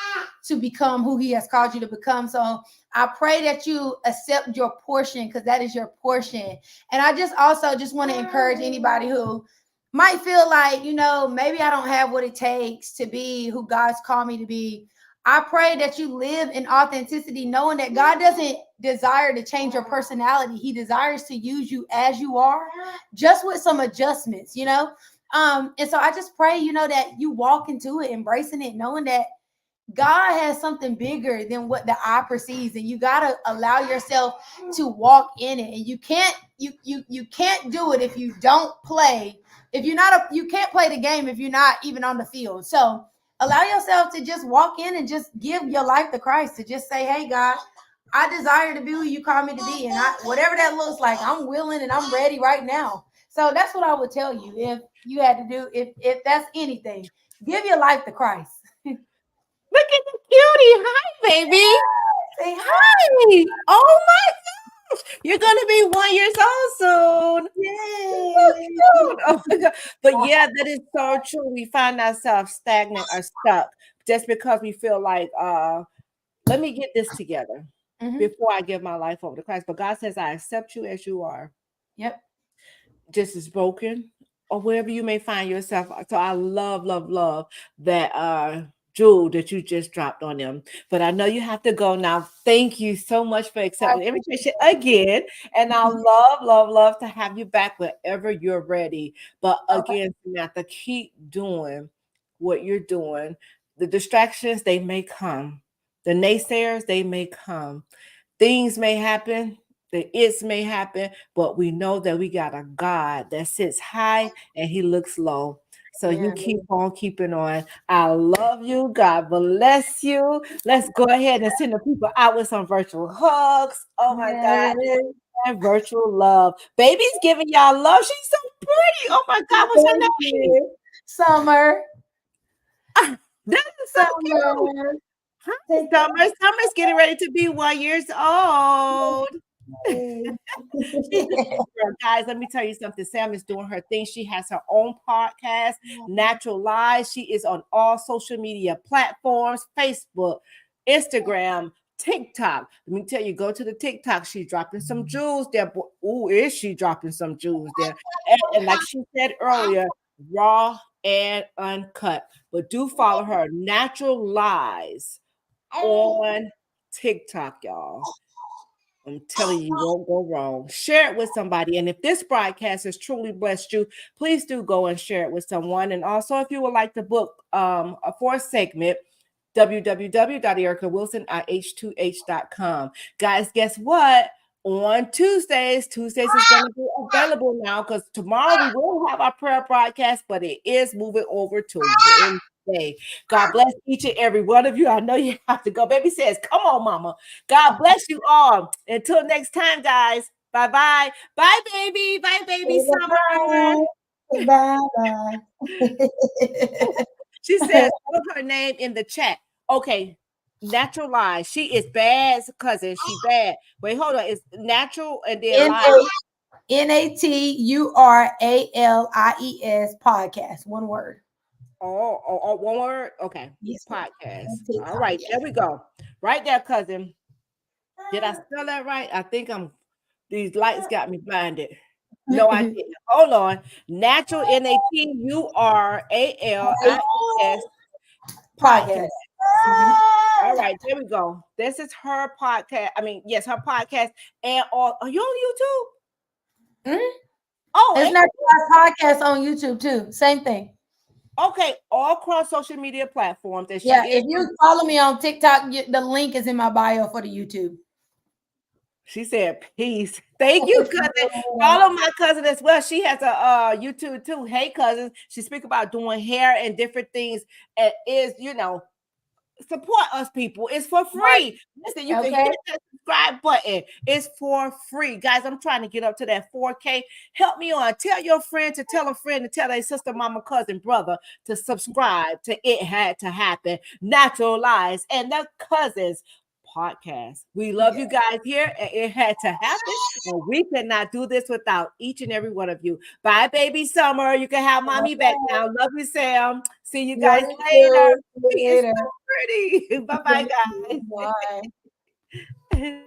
E: to become who He has called you to become. So I pray that you accept your portion, because that is your portion. And I just also just want to encourage anybody who might feel like, maybe I don't have what it takes to be who God's called me to be. I pray that you live in authenticity, knowing that God doesn't desire to change your personality. He desires to use you as you are, just with some adjustments, And so I just pray, that you walk into it, embracing it, knowing that God has something bigger than what the eye perceives, and you got to allow yourself to walk in it. And you can't do it if you don't play. If you're not you can't play the game if you're not even on the field. So allow yourself to just walk in and just give your life to Christ, to just say, hey, God, I desire to be who you call me to be. And whatever that looks like, I'm willing and I'm ready right now. So that's what I would tell you if you had to do, if that's anything, give your life to Christ.
B: Look at the cutie. Hi, baby.
E: Say hi.
B: Hi. Oh my gosh. You're gonna be 1 year old soon.
E: Yay.
B: Oh my God. But yeah, that is so true. We find ourselves stagnant or stuck just because we feel like let me get this together before I give my life over to Christ. But God says, I accept you as you are.
E: Yep.
B: Just as broken or wherever you may find yourself. So I love that jewel that you just dropped on them. But I know you have to go now. Thank you so much for accepting the invitation again. And I love to have you back whenever you're ready. But again, Samantha, keep doing what you're doing. The distractions, they may come. The naysayers, they may come. Things may happen, the it's may happen, but we know that we got a God that sits high and He looks low. So you keep on keeping on. I love you. God bless you. Let's go ahead and send the people out with some virtual hugs. Oh my God. And virtual love. Baby's giving y'all love. She's so pretty. Oh my God. What's her name?
E: Summer.
B: That is so cute. Hi, Summer's getting ready to be 1 year old. Guys, let me tell you something. Sam is doing her thing. She has her own podcast, Natural Lies. She is on all social media platforms, Facebook, Instagram, TikTok. Let me tell you, go to the TikTok. She's dropping some jewels there. Ooh, is she dropping some jewels there? And like she said earlier, raw and uncut. But do follow her, Natural Lies, on TikTok, y'all. I'm telling you, won't go wrong. Share it with somebody. And if this broadcast has truly blessed you, please do go and share it with someone. And also, if you would like to book a fourth segment, www.ericawilson@h2h.com. Guys, guess what? On Tuesdays is going to be available now, because tomorrow we will have our prayer broadcast, but it is moving over to Wednesday. God bless each and every one of you. I know you have to go. Baby says, come on, mama. God bless you all. Until next time, guys. Bye-bye. Bye, baby. Bye, baby. Summer.
E: Bye-bye.
B: She says, put her name in the chat. Okay. Natural Lies. She is Bad's cousin. She bad. Wait, hold on. It's Natural and then Lies.
E: NATURALIES podcast. One word.
B: Oh, one word? Okay.
E: Yes,
B: podcast. All right. There we go. Right there, cousin. Did I spell that right? I think these lights got me blinded. No, I didn't. Hold on. Natural NATURALIES podcast. All right, there we go. This is her podcast. I mean, yes, her podcast. And are you on YouTube?
E: Oh, it's not podcast on YouTube too. Same thing.
B: Okay, all across social media platforms.
E: If you follow me on TikTok, the link is in my bio for the YouTube.
B: She said, peace. Thank you, cousin. Follow my cousin as well. She has a YouTube too. Hey, cousin. She speaks about doing hair and different things. And is, support us, people. It's for free.
E: Right.
B: Listen, you can hit that subscribe button. It's for free. Guys, I'm trying to get up to that 4K. Help me on. Tell your friend to tell a friend to tell their sister, mama, cousin, brother to subscribe to It Had to Happen, Natural Lies, and the Cousins podcast. We love you guys here, and It Had to Happen. And we cannot do this without each and every one of you. Bye, baby Summer. You can have mommy back now. Love you, Sam. See you guys later. It's so pretty. Bye-bye, guys.
E: Bye.